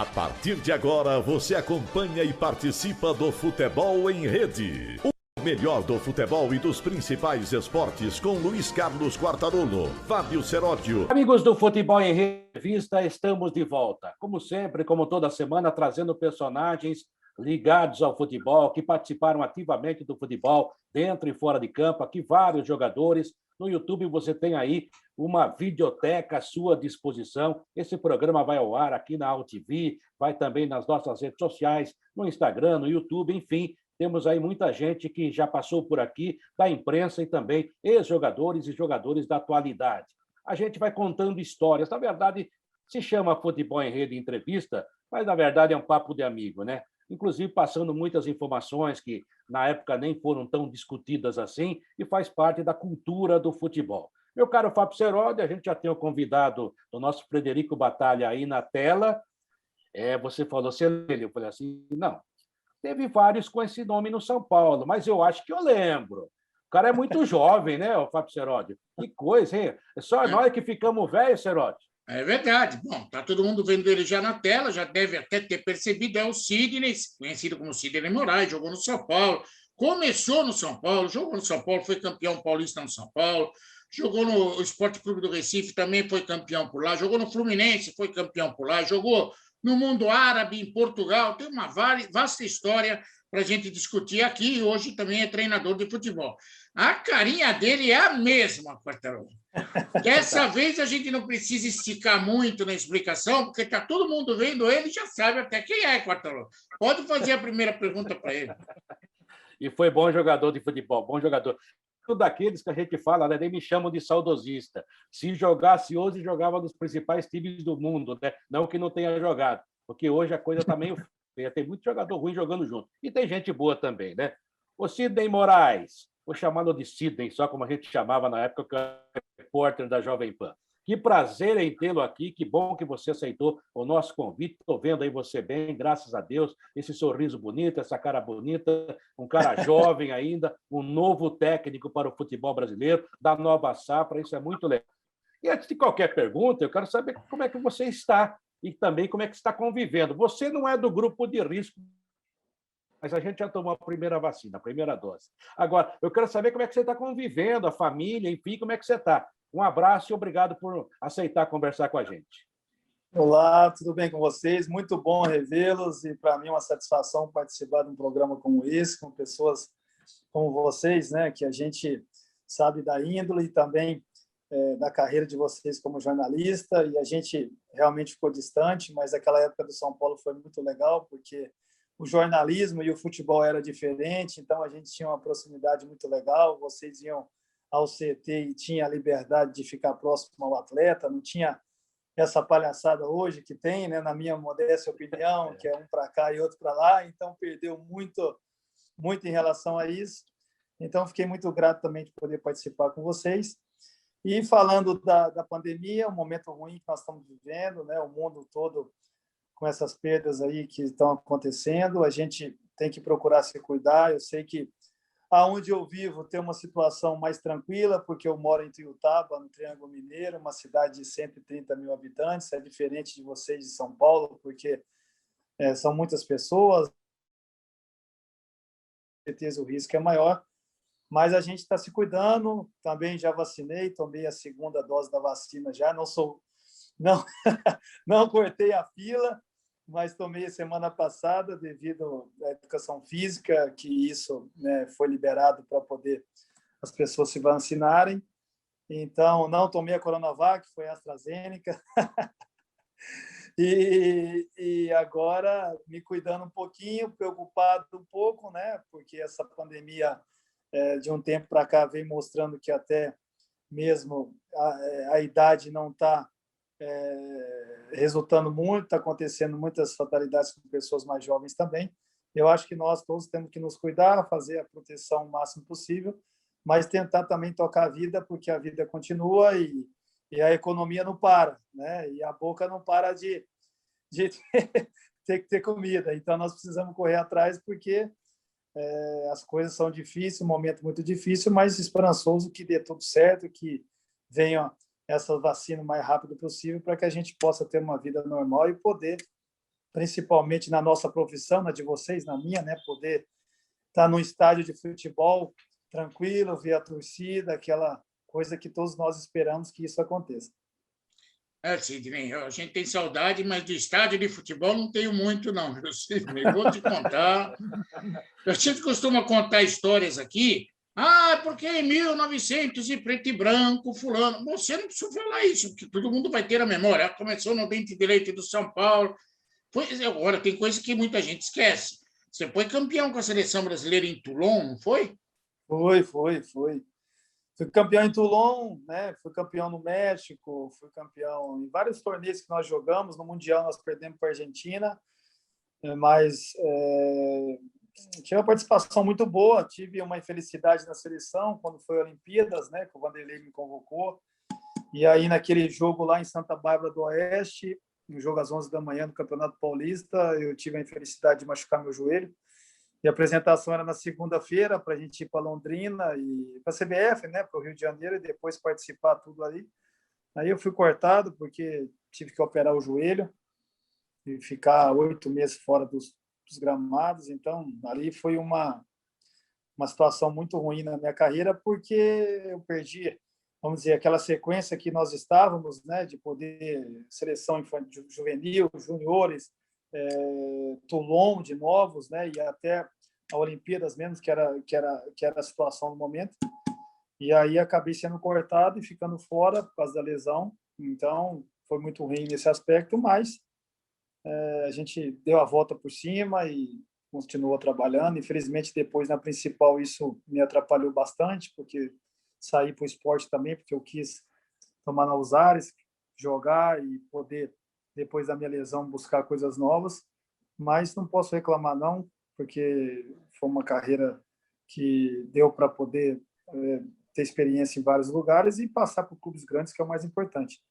A partir de agora, você acompanha e participa do Futebol em Rede. O melhor do futebol e dos principais esportes com Luiz Carlos Quartarolo, Fábio Seródio. Amigos do Futebol em Revista, estamos de volta. Como sempre, como toda semana, trazendo personagens ligados ao futebol, que participaram ativamente do futebol, dentro e fora de campo. Aqui vários jogadores. No YouTube você tem aí uma videoteca à sua disposição. Esse programa vai ao ar aqui na AltV, vai também nas nossas redes sociais, no Instagram, no YouTube, enfim. Temos aí muita gente que já passou por aqui, da imprensa e também ex-jogadores e jogadores da atualidade. A gente vai contando histórias. Na verdade, se chama Futebol em Rede Entrevista, mas, na verdade, é um papo de amigo, né? Inclusive passando muitas informações que, na época, nem foram tão discutidas assim e faz parte da cultura do futebol. Meu caro Fábio Seródio, a gente já tem o convidado do nosso Frederico Batalha aí na tela. Você falou, você lembra? Eu falei assim, não. Teve vários com esse nome no São Paulo, mas eu acho que eu lembro. O cara é muito jovem, né, o Fábio Seródio? Que coisa, hein? É só nós que ficamos velhos, Seródio. É verdade. Bom, tá todo mundo vendo ele já na tela, já deve até ter percebido, é o Sidney, conhecido como Sidney Moraes, jogou no São Paulo, começou no São Paulo, jogou no São Paulo, foi campeão paulista no São Paulo, jogou no Esporte Clube do Recife, também foi campeão por lá, jogou no Fluminense, foi campeão por lá, jogou no mundo árabe, em Portugal, tem uma vasta história para a gente discutir aqui, e hoje também é treinador de futebol. A carinha dele é a mesma, Quartarolo. Dessa vez a gente não precisa esticar muito na explicação, porque está todo mundo vendo ele e já sabe até quem é, Quartarolo. Pode fazer a primeira pergunta para ele. E foi bom jogador de futebol, bom jogador. Tudo daqueles que a gente fala, né, nem me chamam de saudosista. Se jogasse hoje, jogava nos principais times do mundo, né? Não que não tenha jogado, porque hoje a coisa está meio feia. Tem muito jogador ruim jogando junto. E tem gente boa também, né? O Sidney Moraes, vou chamá-lo de Sidney, só como a gente chamava na época, que era repórter da Jovem Pan. Que prazer em tê-lo aqui, que bom que você aceitou o nosso convite. Estou vendo aí você bem, graças a Deus, esse sorriso bonito, essa cara bonita, um cara jovem ainda, um novo técnico para o futebol brasileiro, da nova safra, isso é muito legal. E antes de qualquer pergunta, eu quero saber como é que você está e também como é que está convivendo. Você não é do grupo de risco, mas a gente já tomou a primeira vacina, a primeira dose. Agora, eu quero saber como é que você está convivendo, a família, enfim, como é que você está. Um abraço e obrigado por aceitar conversar com a gente. Olá, tudo bem com vocês? Muito bom revê-los e, para mim, uma satisfação participar de um programa como esse, com pessoas como vocês, né, que a gente sabe da índole e também da carreira de vocês como jornalista, e a gente realmente ficou distante, mas aquela época do São Paulo foi muito legal, porque o jornalismo e o futebol era diferente, então a gente tinha uma proximidade muito legal, vocês iam ao CT e tinha a liberdade de ficar próximo ao atleta, não tinha essa palhaçada hoje que tem, né, na minha modesta opinião, que é um para cá e outro para lá, então perdeu muito em relação a isso. Então fiquei muito grato também de poder participar com vocês. E falando da pandemia, um momento ruim que nós estamos vivendo, né, o mundo todo com essas perdas aí que estão acontecendo, a gente tem que procurar se cuidar. Eu sei que aonde eu vivo tem uma situação mais tranquila, porque eu moro em Tuiutaba, no Triângulo Mineiro, uma cidade de 130 mil habitantes, é diferente de vocês de São Paulo, porque são muitas pessoas, com certeza o risco é maior, mas a gente está se cuidando, também já vacinei, tomei a segunda dose da vacina já, não cortei a fila, mas tomei semana passada devido à educação física, que isso, né, foi liberado para poder as pessoas se vacinarem. Então, não tomei a Coronavac, foi a AstraZeneca. E agora me cuidando um pouquinho, preocupado um pouco, né, porque essa pandemia de um tempo para cá vem mostrando que até mesmo a idade não está resultando muito, está acontecendo muitas fatalidades com pessoas mais jovens também. Eu acho que nós todos temos que nos cuidar, fazer a proteção o máximo possível, mas tentar também tocar a vida, porque a vida continua e a economia não para, né? E a boca não para de ter que ter comida. Então, nós precisamos correr atrás, porque as coisas são difíceis, um momento muito difícil, mas esperançoso que dê tudo certo, que venha essa vacina o mais rápido possível para que a gente possa ter uma vida normal e poder principalmente na nossa profissão, na de vocês, na minha, né? Poder estar num estádio de futebol tranquilo, ver a torcida, aquela coisa que todos nós esperamos que isso aconteça. Sidney, a gente tem saudade, mas de estádio de futebol não tenho muito, não, meu Sidney. Vou te contar. A gente costuma contar histórias aqui. Porque em 1900 e preto e branco, fulano. Você não precisa falar isso, porque todo mundo vai ter a memória. Começou no dente direito do São Paulo. Agora, tem coisa que muita gente esquece. Você foi campeão com a seleção brasileira em Toulon, não foi? Foi. Fui campeão em Toulon, né? Fui campeão no México, fui campeão em vários torneios que nós jogamos. No Mundial nós perdemos para a Argentina, mas tive uma participação muito boa. Tive uma infelicidade na seleção quando foi a Olimpíadas, né? Que o Vanderlei me convocou. E aí, naquele jogo lá em Santa Bárbara do Oeste, no jogo às 11 da manhã do Campeonato Paulista, eu tive a infelicidade de machucar meu joelho. E a apresentação era na segunda-feira para a gente ir para Londrina e para a CBF, né, para o Rio de Janeiro, e depois participar tudo ali. Aí eu fui cortado porque tive que operar o joelho e ficar 8 meses fora dos gramados. Então, ali foi uma situação muito ruim na minha carreira, porque eu perdi, vamos dizer, aquela sequência que nós estávamos, né, de poder seleção infantil, juvenil, juniores, Toulon de novos, né, e até a Olimpíadas mesmo, que era a situação no momento. E aí acabei sendo cortado e ficando fora por causa da lesão. Então, foi muito ruim nesse aspecto, mas a gente deu a volta por cima e continuou trabalhando. Infelizmente, depois, na principal, isso me atrapalhou bastante, porque saí para o esporte também, porque eu quis tomar novos ares, jogar e poder, depois da minha lesão, buscar coisas novas. Mas não posso reclamar, não, porque foi uma carreira que deu para poder ter experiência em vários lugares e passar por clubes grandes, que é o mais importante.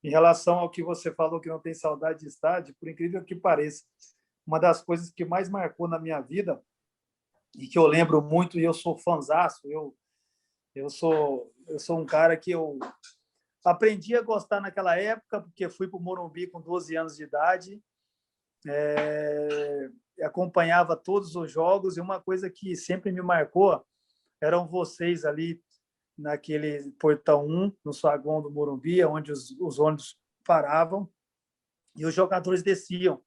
Em relação ao que você falou, que não tem saudade de estádio, por incrível que pareça, uma das coisas que mais marcou na minha vida e que eu lembro muito, e eu sou fãzaço, eu sou um cara que eu aprendi a gostar naquela época, porque fui para o Morumbi com 12 anos de idade, acompanhava todos os jogos, e uma coisa que sempre me marcou eram vocês ali naquele portão 1, no saguão do Morumbi, onde os ônibus paravam e os jogadores desciam.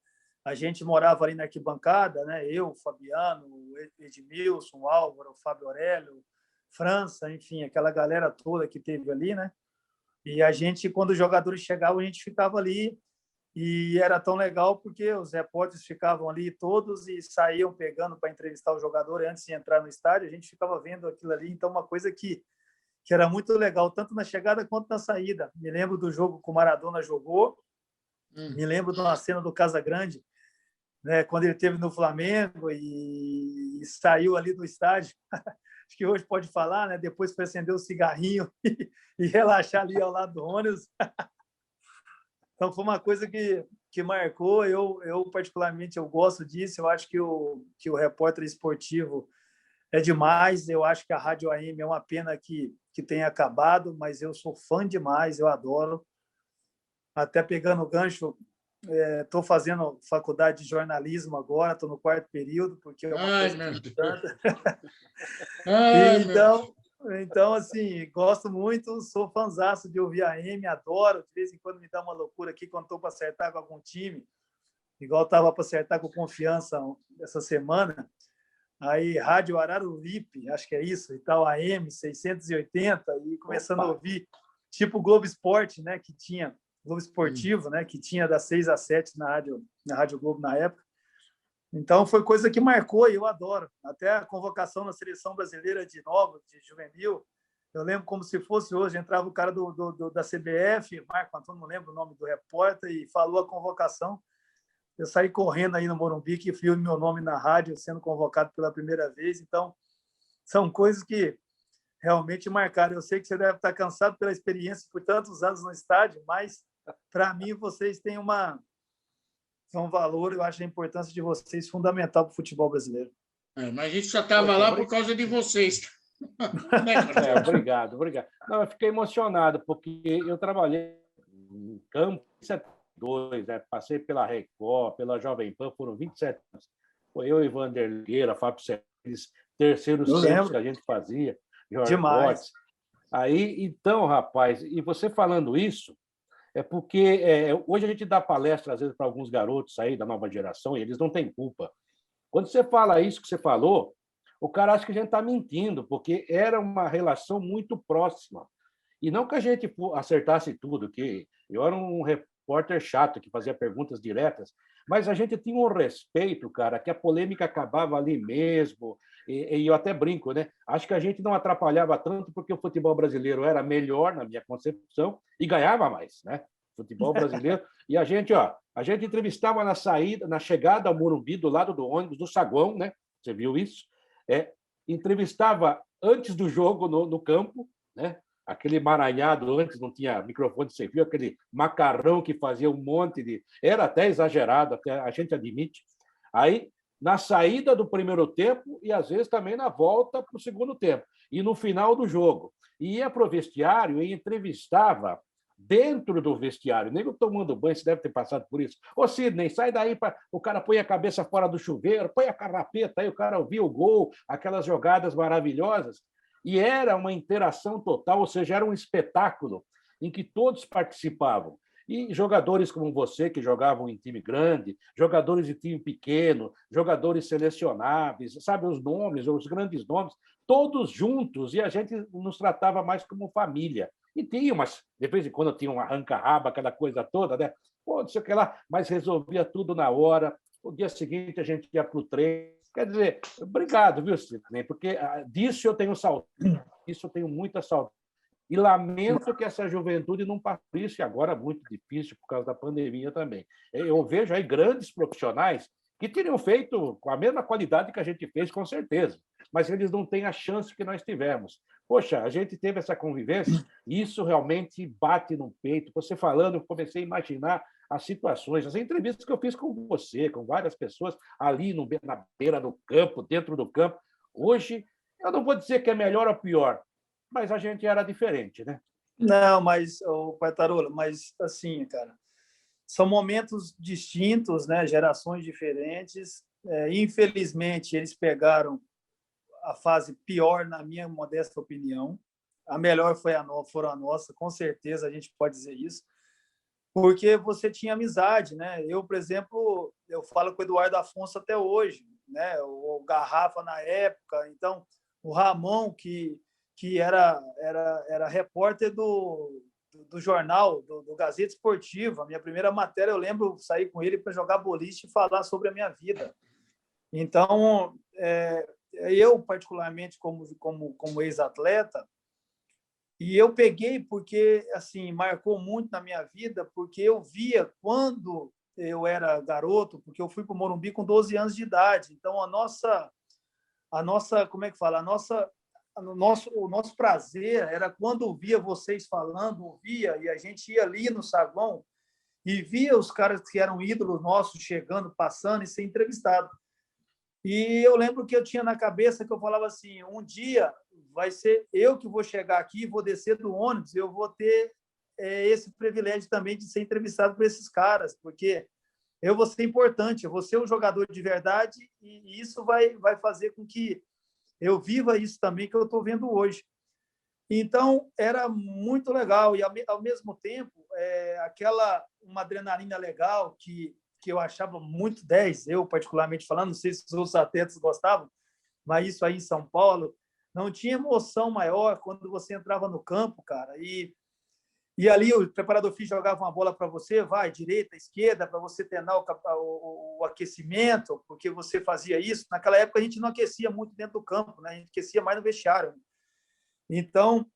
A gente morava ali na arquibancada, né? Eu, o Fabiano, o Edmilson, o Álvaro, o Fábio Aurélio, França, enfim, aquela galera toda que teve ali, né? E a gente, quando os jogadores chegavam, a gente ficava ali, e era tão legal porque os repórteres ficavam ali todos e saíam pegando para entrevistar o jogador antes de entrar no estádio. A gente ficava vendo aquilo ali. Então, uma coisa que era muito legal, tanto na chegada quanto na saída. Me lembro do jogo que o Maradona jogou, me lembro de uma cena do Casagrande, né, quando ele esteve no Flamengo e saiu ali do estádio. Acho que hoje pode falar, né? Depois foi acender o cigarrinho e relaxar ali ao lado do ônibus. Então, foi uma coisa que marcou. Eu particularmente, eu gosto disso. Eu acho que o repórter esportivo é demais. Eu acho que a Rádio AM é uma pena que tenha acabado, mas eu sou fã demais, eu adoro. Até pegando o gancho, estou fazendo faculdade de jornalismo agora, estou no 4º período, porque é uma coisa que me encanta. Então, assim, gosto muito, sou fãzaço de ouvir a AM, adoro. De vez em quando me dá uma loucura aqui quando estou para acertar com algum time, igual estava para acertar com Confiança essa semana. Aí, Rádio Araruripe, acho que é isso, e tal, AM 680, e começando a ouvir, tipo Globo Esporte, né, que tinha, Globo Esportivo, né, que tinha das 6 às 7 na Rádio Globo na época. Então, foi coisa que marcou e eu adoro. Até a convocação na Seleção Brasileira de novo, de juvenil, eu lembro como se fosse hoje, entrava o cara da CBF, Marco Antônio, não lembro o nome do repórter, e falou a convocação. Eu saí correndo aí no Morumbi, que fui meu nome na rádio, sendo convocado pela primeira vez. Então, são coisas que realmente marcaram. Eu sei que você deve estar cansado pela experiência por tantos anos no estádio, mas, para mim, vocês têm um valor, eu acho a importância de vocês fundamental para o futebol brasileiro. Mas a gente só estava lá por causa de vocês. Obrigado. Não, eu fiquei emocionado, porque eu trabalhei em campo, dois, né? Passei pela Record, pela Jovem Pan, foram 27 anos. Foi eu e Vanderleira, Fábio Celes, terceiros Eu tempos que lembro. a gente fazia, Jorge Demais. Cortes. Aí, então, rapaz, e você falando isso, é porque hoje a gente dá palestra, às vezes, para alguns garotos aí da nova geração, e eles não têm culpa. Quando você fala isso que você falou, o cara acha que a gente está mentindo, porque era uma relação muito próxima. E não que a gente acertasse tudo, que eu era um repórter chato que fazia perguntas diretas, mas a gente tinha um respeito, cara, que a polêmica acabava ali mesmo. E eu até brinco, né? Acho que a gente não atrapalhava tanto porque o futebol brasileiro era melhor, na minha concepção, e ganhava mais, né? Futebol brasileiro. E a gente entrevistava na saída, na chegada ao Morumbi, do lado do ônibus, do saguão, né? Você viu isso? Entrevistava antes do jogo no campo, né? Aquele emaranhado antes, não tinha microfone, você viu aquele macarrão que fazia um monte de. Era até exagerado, até a gente admite. Aí, na saída do primeiro tempo e às vezes também na volta para o segundo tempo, e no final do jogo. E ia para o vestiário e entrevistava dentro do vestiário, nem tomando banho, você deve ter passado por isso. Ô, Sidney, sai daí, o cara põe a cabeça fora do chuveiro, põe a carrapeta, aí o cara ouvia o gol, aquelas jogadas maravilhosas. E era uma interação total, ou seja, era um espetáculo em que todos participavam. E jogadores como você, que jogavam em time grande, jogadores de time pequeno, jogadores selecionáveis, sabe, os nomes, os grandes nomes, todos juntos, e a gente nos tratava mais como família. E tinha de vez em quando tinha um arranca-raba, aquela coisa toda, né? Pô, não sei o que lá, mas resolvia tudo na hora. O dia seguinte a gente ia para o treino. Quer dizer, obrigado, viu, Sidney? Porque disso eu tenho saudade, disso eu tenho muita saudade. E lamento que essa juventude não passe por isso, e agora é muito difícil por causa da pandemia também. Eu vejo aí grandes profissionais que teriam feito com a mesma qualidade que a gente fez, com certeza, mas eles não têm a chance que nós tivemos. Poxa, a gente teve essa convivência, e isso realmente bate no peito. Você falando, eu comecei a imaginar as situações, as entrevistas que eu fiz com você, com várias pessoas ali na beira do campo, dentro do campo. Hoje, eu não vou dizer que é melhor ou pior, mas a gente era diferente, né? Não, mas, Quartarolo, mas assim, cara, são momentos distintos, né? Gerações diferentes. Infelizmente, eles pegaram a fase pior, na minha modesta opinião. A melhor foram a nossa, com certeza a gente pode dizer isso, porque você tinha amizade, né? Eu, por exemplo, eu falo com o Eduardo Afonso até hoje, né? O Garrafa na época, então o Ramon que era repórter do jornal, do Gazeta Esportiva. A minha primeira matéria, eu lembro, sair com ele para jogar boliche e falar sobre a minha vida. Então, eu, particularmente, como ex-atleta, e eu peguei porque, assim, marcou muito na minha vida, porque eu via quando eu era garoto, porque eu fui para o Morumbi com 12 anos de idade. Então, a nossa, como é que fala? O nosso prazer era quando ouvia vocês falando, ouvia, e a gente ia ali no saguão e via os caras que eram ídolos nossos chegando, passando e ser entrevistado. E eu lembro que eu tinha na cabeça que eu falava assim, um dia vai ser eu que vou chegar aqui, vou descer do ônibus, eu vou ter esse privilégio também de ser entrevistado por esses caras, porque eu vou ser importante, eu vou ser um jogador de verdade, e isso vai fazer com que eu viva isso também que eu estou vendo hoje. Então, era muito legal. E, ao mesmo tempo, uma adrenalina legal que eu achava muito 10, eu particularmente falando, não sei se os outros atletas gostavam, mas isso aí em São Paulo, não tinha emoção maior quando você entrava no campo, cara, e ali o preparador físico jogava uma bola para você, vai, direita, esquerda, para você treinar o aquecimento, porque você fazia isso. Naquela época a gente não aquecia muito dentro do campo, né? A gente aquecia mais no vestiário. Então,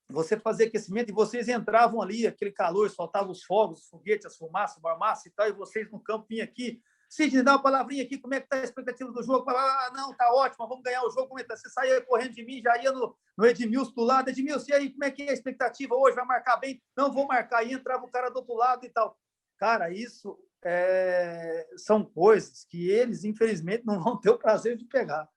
você fazia aquecimento e vocês entravam ali, aquele calor, soltavam os fogos, os foguetes, as fumaças, a massa e tal, e vocês no campo vinham aqui. Sidney, dá uma palavrinha aqui, como é que está a expectativa do jogo? Não, tá ótimo, vamos ganhar o jogo. Como é que tá? Você saía correndo de mim, já ia no Edmilson do lado. Edmilson, e aí, como é que é a expectativa hoje? Vai marcar bem? Não, vou marcar. E entrava o cara do outro lado e tal. Cara, isso são coisas que eles, infelizmente, não vão ter o prazer de pegar.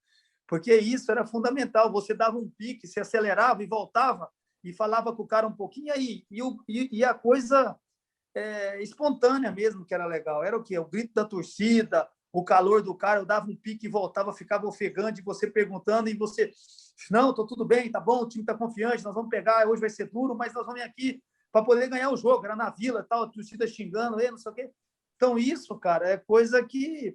Porque isso era fundamental. Você dava um pique, se acelerava e voltava e falava com o cara um pouquinho aí. E a coisa espontânea mesmo, que era legal. Era o quê? O grito da torcida, o calor do cara, eu dava um pique e voltava, ficava ofegante, você perguntando, e você, não, estou tudo bem, tá bom, o time está confiante, nós vamos pegar, hoje vai ser duro, mas nós vamos vir aqui para poder ganhar o jogo. Era na Vila, tal, a torcida xingando, não sei o quê. Então, isso, cara, é coisa que,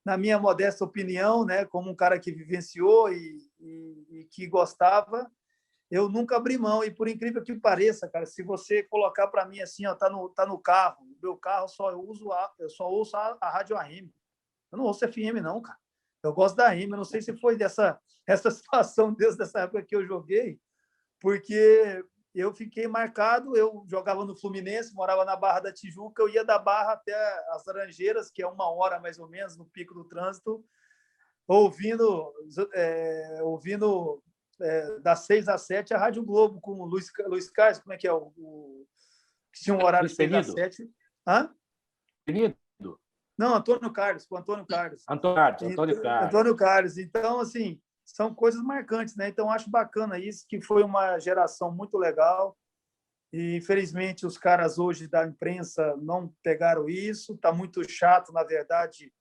na minha modesta opinião, né, como um cara que vivenciou e que gostava, eu nunca abri mão. E, por incrível que pareça, cara, se você colocar para mim assim, ó, tá no carro, o meu carro eu só ouço a rádio AM. Eu não ouço FM, não, cara. Eu gosto da AM. Eu não sei se foi essa situação desde essa época que eu joguei, porque eu fiquei marcado. Eu jogava no Fluminense, morava na Barra da Tijuca, eu ia da Barra até as Laranjeiras, que é 1 hora mais ou menos, no pico do trânsito, ouvindo das 6 às 7 a Rádio Globo com o Luiz Carlos, como é que é? Que tinha um horário de 6 às 7. Hã? Benito. Não, Antônio Carlos, com Antônio Carlos. Antônio Carlos. Antônio Carlos. Então, assim, são coisas marcantes, né? Então, acho bacana isso, que foi uma geração muito legal. E, infelizmente, os caras hoje da imprensa não pegaram isso. Está muito chato, na verdade,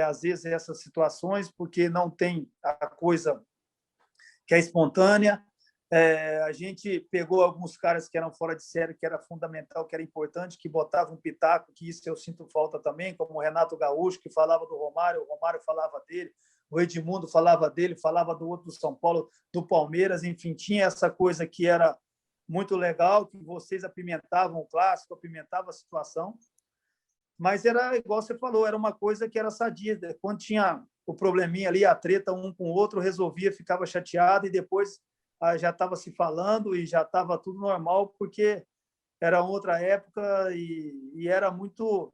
às vezes, essas situações, porque não tem a coisa que é espontânea. A gente pegou alguns caras que eram fora de série, que era fundamental, que era importante, que botavam um pitaco, que isso eu sinto falta também, como o Renato Gaúcho, que falava do Romário, o Romário falava dele, o Edmundo falava dele, falava do outro do São Paulo, do Palmeiras, enfim, tinha essa coisa que era muito legal, que vocês apimentavam o clássico, apimentavam a situação, mas era, igual você falou, era uma coisa que era sadia. Quando tinha o probleminha ali, a treta um com o outro, resolvia, ficava chateado, e depois já estava se falando e já estava tudo normal, porque era outra época e era muito,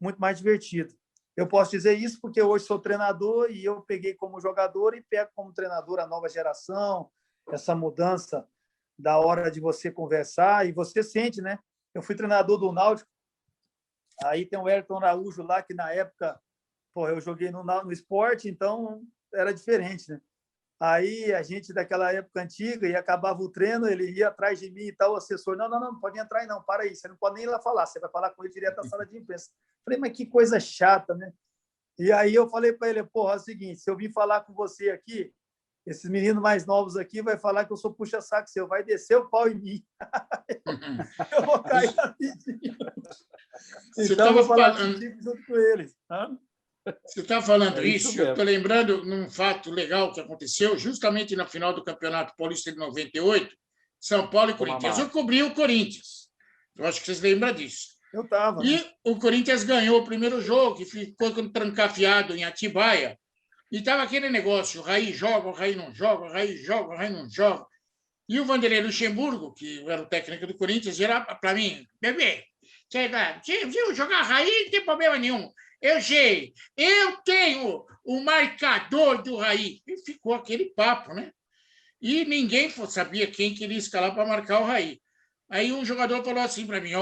muito mais divertido. Eu posso dizer isso porque hoje sou treinador e eu peguei como jogador e pego como treinador a nova geração, essa mudança da hora de você conversar, e você sente, né? Eu fui treinador do Náutico, aí tem o Ayrton Araújo lá, que na época, eu joguei no esporte, então era diferente, né? Aí a gente, daquela época antiga, e acabava o treino, ele ia atrás de mim e tal, o assessor, não pode entrar aí não, para aí, você não pode nem ir lá falar, você vai falar com ele direto na sala de imprensa. Falei, mas que coisa chata, né? E aí eu falei para ele, é o seguinte, se eu vim falar com você aqui, esses meninos mais novos aqui vai falar que eu sou puxa-saco seu, vai descer o pau em mim. Eu vou cair rapidinho. Então, eu vou falar contigo junto com eles. Você está falando isso, eu estou lembrando num fato legal que aconteceu justamente na final do Campeonato Paulista de 98, São Paulo e Corinthians. Eu cobri o Corinthians. Eu acho que vocês lembram disso. Eu estava. E o Corinthians ganhou o primeiro jogo, que ficou trancafiado em Atibaia. E estava aquele negócio, o Raí joga, o Raí não joga, o Raí joga, o Raí não joga. E o Vanderlei Luxemburgo, que era o técnico do Corinthians, era para mim, bebê, se jogar Raí não tem problema nenhum. Eu sei, eu tenho o marcador do Raí. E ficou aquele papo, né? E ninguém sabia quem queria escalar para marcar o Raí. Aí um jogador falou assim para mim,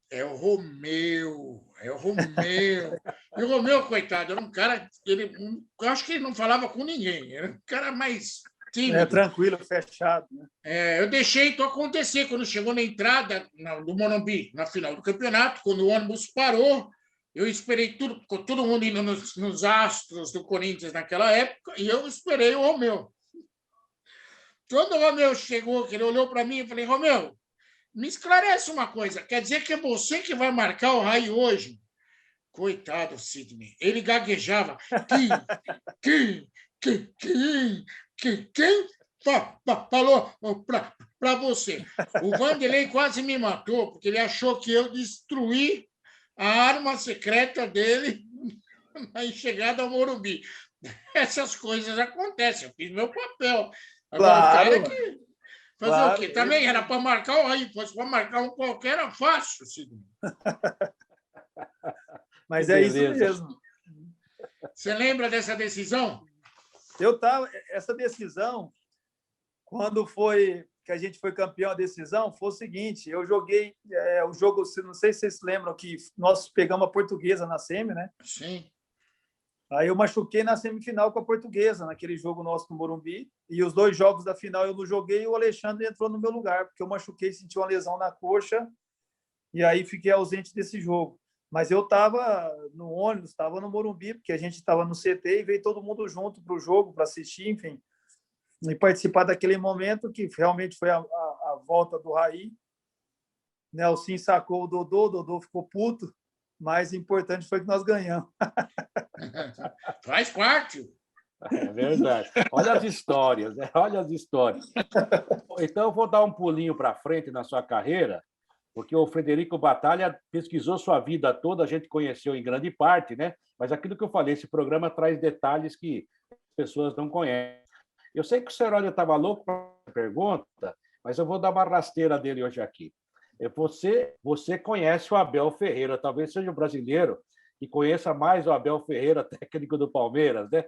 é o Romeu. E o Romeu, coitado, era um cara... eu acho que ele não falava com ninguém. Era um cara mais tímido. Tranquilo, fechado. Né? Eu deixei isso acontecer. Quando chegou na entrada do Morumbi, na final do campeonato, quando o ônibus parou, eu esperei todo mundo indo nos astros do Corinthians naquela época, e eu esperei o Romeu. Quando o Romeu chegou, que ele olhou para mim, eu falei, Romeu, me esclarece uma coisa, quer dizer que é você que vai marcar o Raí hoje? Coitado, Sidney, ele gaguejava. Quem falou para você? O Vanderlei quase me matou, porque ele achou que eu destruí a arma secreta dele na chegada ao Morumbi. Essas coisas acontecem, eu fiz meu papel. Agora, claro, o cara que fazer o quê? Também era para marcar o Raí, fosse para marcar um qualquer, era fácil, Sidney. Mas é isso mesmo. Você lembra dessa decisão? Essa decisão, quando foi que a gente foi campeão, a decisão foi o seguinte, eu joguei o jogo, não sei se vocês lembram que nós pegamos a Portuguesa na semi, né? Sim. Aí eu machuquei na semifinal com a Portuguesa, naquele jogo nosso no Morumbi, e os 2 jogos da final eu não joguei e o Alexandre entrou no meu lugar, porque eu machuquei, senti uma lesão na coxa, e aí fiquei ausente desse jogo. Mas eu estava no ônibus, estava no Morumbi, porque a gente estava no CT e veio todo mundo junto para o jogo, para assistir, enfim, e participar daquele momento que realmente foi a volta do Raí. Nelson sacou o Dodô ficou puto, mas o importante foi que nós ganhamos. Faz parte. É verdade. Olha as histórias, né? Olha as histórias. Então, eu vou dar um pulinho para frente na sua carreira, porque o Frederico Batalha pesquisou sua vida toda, a gente conheceu em grande parte, né? Mas aquilo que eu falei, esse programa traz detalhes que as pessoas não conhecem. Eu sei que o Seródio estava louco para a pergunta, mas eu vou dar uma rasteira dele hoje aqui. Você conhece o Abel Ferreira, talvez seja o brasileiro que conheça mais o Abel Ferreira, técnico do Palmeiras, né?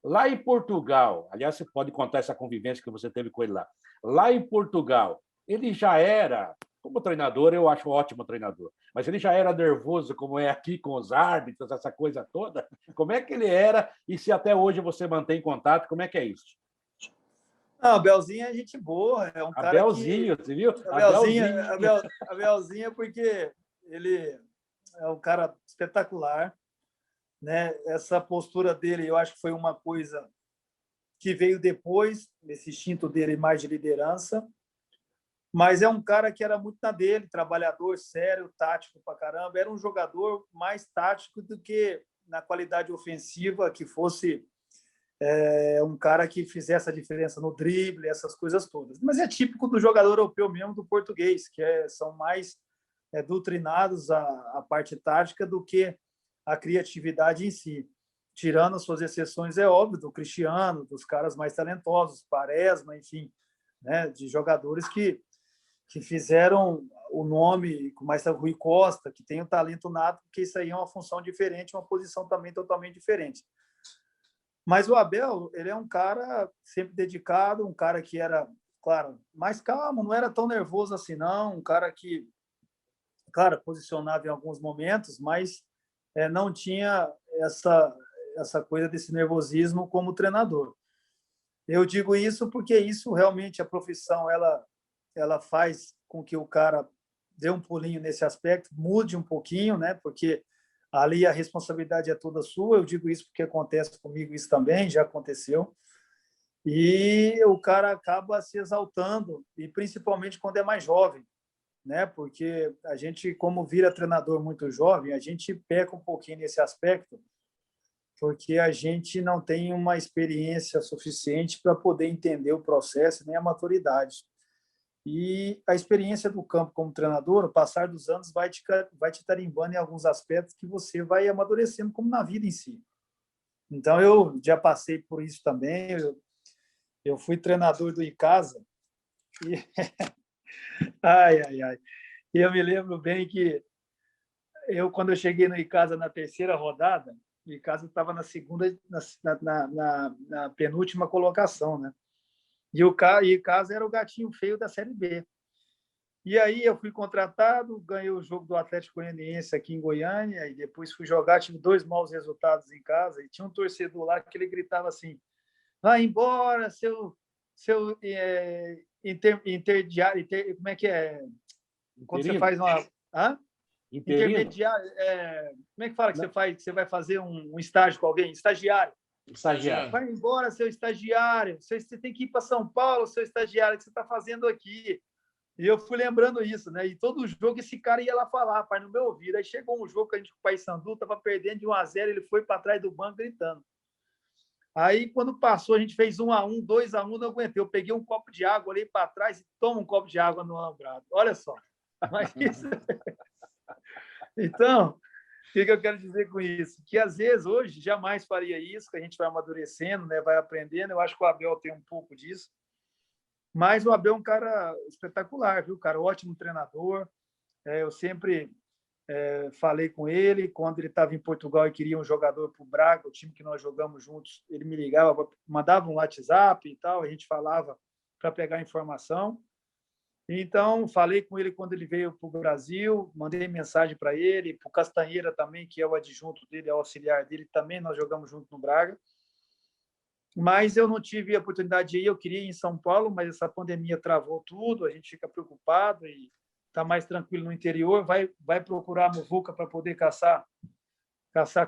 Lá em Portugal, aliás, você pode contar essa convivência que você teve com ele lá. Lá em Portugal, ele já era, como treinador, eu acho um ótimo treinador, mas ele já era nervoso, como é aqui com os árbitros, essa coisa toda. Como é que ele era e se até hoje você mantém contato, como é que é isso? Não, Abelzinho é gente boa, é um cara Abelzinho, que... você viu? Abelzinho porque ele é um cara espetacular, né? Essa postura dele, eu acho que foi uma coisa que veio depois, esse instinto dele mais de liderança, mas é um cara que era muito na dele, trabalhador, sério, tático pra caramba, era um jogador mais tático do que na qualidade ofensiva, que fosse um cara que fizesse a diferença no drible, essas coisas todas. Mas é típico do jogador europeu mesmo, do português, que são mais doutrinados à parte tática do que a criatividade em si. Tirando as suas exceções, é óbvio, do Cristiano, dos caras mais talentosos, Quaresma, enfim, né, de jogadores que fizeram o nome, como mais Rui Costa, que tem o talento nato, porque isso aí é uma função diferente, uma posição também totalmente diferente. Mas o Abel, ele é um cara sempre dedicado, um cara que era, claro, mais calmo, não era tão nervoso assim, não, um cara que, claro, posicionava em alguns momentos, mas não tinha essa coisa desse nervosismo como treinador. Eu digo isso porque isso realmente, a profissão, ela faz com que o cara dê um pulinho nesse aspecto, mude um pouquinho, né? Porque ali a responsabilidade é toda sua. Eu digo isso porque acontece comigo isso também, já aconteceu. E o cara acaba se exaltando, e principalmente quando é mais jovem, né? Porque a gente, como vira treinador muito jovem, a gente peca um pouquinho nesse aspecto, porque a gente não tem uma experiência suficiente para poder entender o processo, nem a maturidade. E a experiência do campo como treinador, o passar dos anos, vai te tarimbando em alguns aspectos que você vai amadurecendo, como na vida em si. Então, eu já passei por isso também. Eu fui treinador do Icasa. E... ai, ai, ai. E eu me lembro bem que quando eu cheguei no Icasa na terceira rodada, o Icasa estava na segunda, na penúltima colocação, né? E o Icasa era o gatinho feio da Série B. E aí eu fui contratado, ganhei o jogo do Atlético Goianiense aqui em Goiânia, e depois fui jogar, tive 2 maus resultados em casa, e tinha um torcedor lá que ele gritava assim: vai embora, seu interdiário, como é que é? Quando você faz uma... Hã? Intermediário, como é que fala que você faz, que você vai fazer um estágio com alguém? Estagiário. Estagiário. Vai embora, seu estagiário. Você tem que ir para São Paulo, seu estagiário, o que você está fazendo aqui? E eu fui lembrando isso, né? E todo jogo esse cara ia lá falar, pai, no meu ouvido. Aí chegou um jogo que a gente com o Paysandu estava perdendo de 1-0, ele foi para trás do banco gritando. Aí, quando passou, a gente fez 1-1, 2-1, não aguentei. Eu peguei um copo de água, olhei para trás e tomo um copo de água no alambrado. Olha só. Mas isso... Então, o que eu quero dizer com isso? Que, às vezes, hoje, jamais faria isso, que a gente vai amadurecendo, né? Vai aprendendo. Eu acho que o Abel tem um pouco disso. Mas o Abel é um cara espetacular, viu, cara? Ótimo treinador. Eu sempre falei com ele, quando ele estava em Portugal e queria um jogador para o Braga, o time que nós jogamos juntos, ele me ligava, mandava um WhatsApp e tal, a gente falava para pegar informação. Então, falei com ele quando ele veio para o Brasil, mandei mensagem para ele, para o Castanheira também, que é o adjunto dele, é o auxiliar dele, também nós jogamos junto no Braga. Mas eu não tive a oportunidade de ir, eu queria ir em São Paulo, mas essa pandemia travou tudo, a gente fica preocupado está mais tranquilo no interior, vai procurar a muvuca para poder caçar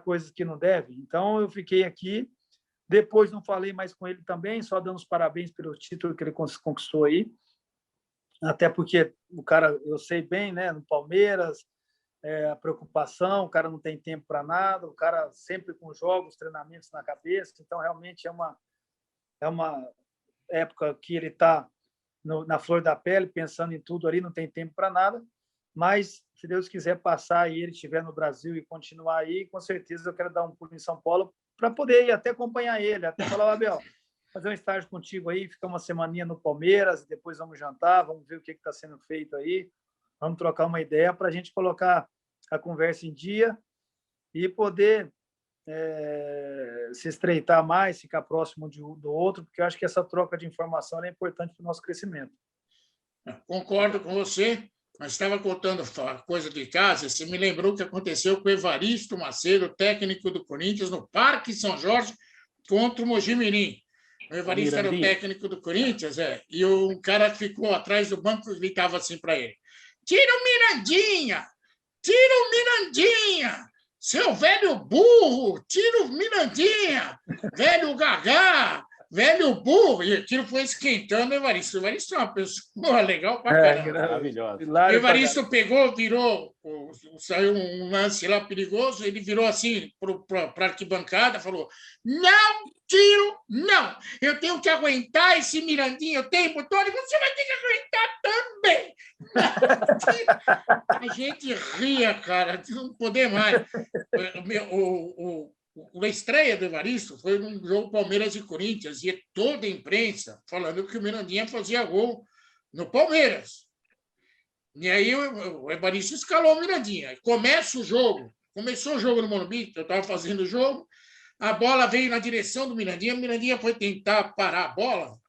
coisas que não deve. Então, eu fiquei aqui. Depois não falei mais com ele também, só dando os parabéns pelo título que ele conquistou aí. Até porque o cara, eu sei bem, né, no Palmeiras, a preocupação, o cara não tem tempo para nada, o cara sempre com jogos, treinamentos na cabeça. Então, realmente é uma época que ele está na flor da pele, pensando em tudo ali, não tem tempo para nada. Mas, se Deus quiser passar e ele estiver no Brasil e continuar aí, com certeza eu quero dar um pulo em São Paulo para poder ir até acompanhar ele, até falar, Abel, fazer um estágio contigo aí, ficar uma semaninha no Palmeiras, depois vamos jantar, vamos ver o que está sendo feito aí, vamos trocar uma ideia para a gente colocar a conversa em dia e poder se estreitar mais, ficar próximo do outro, porque eu acho que essa troca de informação é importante para o nosso crescimento. Concordo com você, mas estava contando coisa de casa, você me lembrou o que aconteceu com o Evaristo Macedo, técnico do Corinthians, no Parque São Jorge, contra o Mojimirim. O Evaristo era o técnico do Corinthians, e o cara ficou atrás do banco e gritava assim para ele: tira o Mirandinha! Tira o Mirandinha! Seu velho burro! Tira o Mirandinha! Velho gagá! Velho burro! E aquilo foi esquentando o Evaristo. O Evaristo é uma pessoa legal pra caramba. Maravilhoso. O Evaristo pegou, virou, saiu um lance lá perigoso, ele virou assim para a arquibancada, falou: não tiro, não! Eu tenho que aguentar esse Mirandinha o tempo todo e você vai ter que aguentar também! A gente ria, cara, não poder mais. A estreia do Evaristo foi num jogo Palmeiras e Corinthians, e toda a imprensa falando que o Mirandinha fazia gol no Palmeiras. E aí o Evaristo escalou o Mirandinha. Começou o jogo no Morumbi, eu estava fazendo o jogo, a bola veio na direção do Mirandinha, o Mirandinha foi tentar parar a bola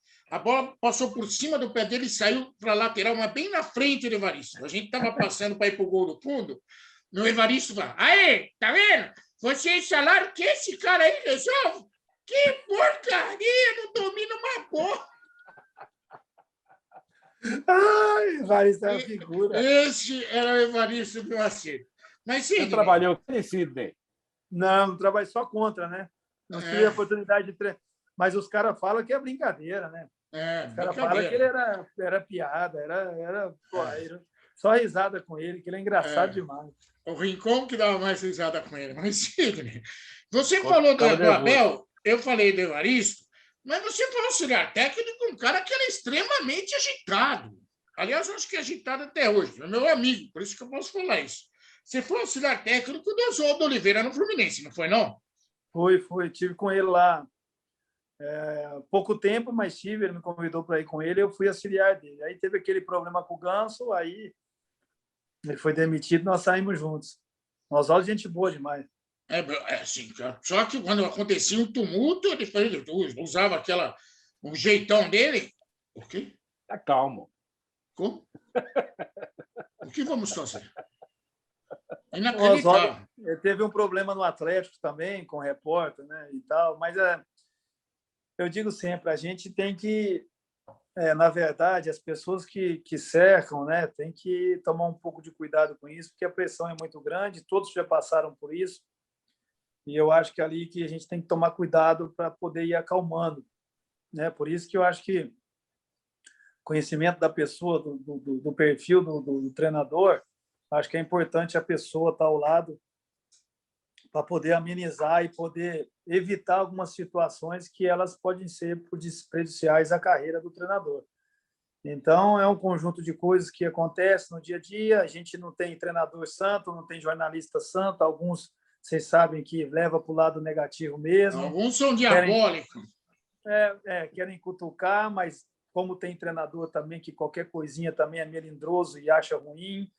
passou por cima do pé dele e saiu para a lateral, mas bem na frente do Evaristo. A gente estava passando para ir para o gol do fundo, o Evaristo fala: aê, tá vendo? Vocês falaram que esse cara aí resolve? Que porcaria, não domina uma bola. Ai, Evaristo é uma figura. Esse era o Evaristo do Macedo. Mas sim. Você trabalhou com ele, Sidney? Não trabalhei só contra, né? Não tive a oportunidade de treinar. Mas os caras falam que é brincadeira, né? Os caras falam que ele era piada, era só risada com ele, que ele é engraçado demais. O Rincon que dava mais risada com ele. Mas, Sidney, você falou do Abel, eu falei do Evaristo, mas você foi auxiliar técnico, um cara que era extremamente agitado. Aliás, eu acho que é agitado até hoje. É meu amigo, por isso que eu posso falar isso. Você foi auxiliar técnico do Oswaldo Oliveira no Fluminense, não foi, não? Foi. Tive com ele lá pouco tempo, mas tive. Ele me convidou para ir com ele, eu fui auxiliar dele. Aí teve aquele problema com o Ganso, aí ele foi demitido, nós saímos juntos. O Oswaldo, gente boa demais. Assim, só que quando acontecia um tumulto, ele usava um jeitão dele. O quê? Tá calmo. Como? O que vamos fazer? O Oswaldo teve um problema no Atlético também, com o repórter, né, e tal, mas eu digo sempre, a gente tem que, na verdade, as pessoas que cercam, né, tem que tomar um pouco de cuidado com isso, porque a pressão é muito grande, todos já passaram por isso, e eu acho que é ali que a gente tem que tomar cuidado para poder ir acalmando, né? Por isso que eu acho que conhecimento da pessoa, do perfil do treinador, acho que é importante a pessoa estar ao lado para poder amenizar e poder evitar algumas situações que elas podem ser prejudiciais à carreira do treinador. Então, é um conjunto de coisas que acontecem no dia a dia. A gente não tem treinador santo, não tem jornalista santo. Alguns, vocês sabem que leva para o lado negativo mesmo. Alguns são diabólicos. Querem cutucar, mas como tem treinador também que qualquer coisinha também é melindroso e acha ruim,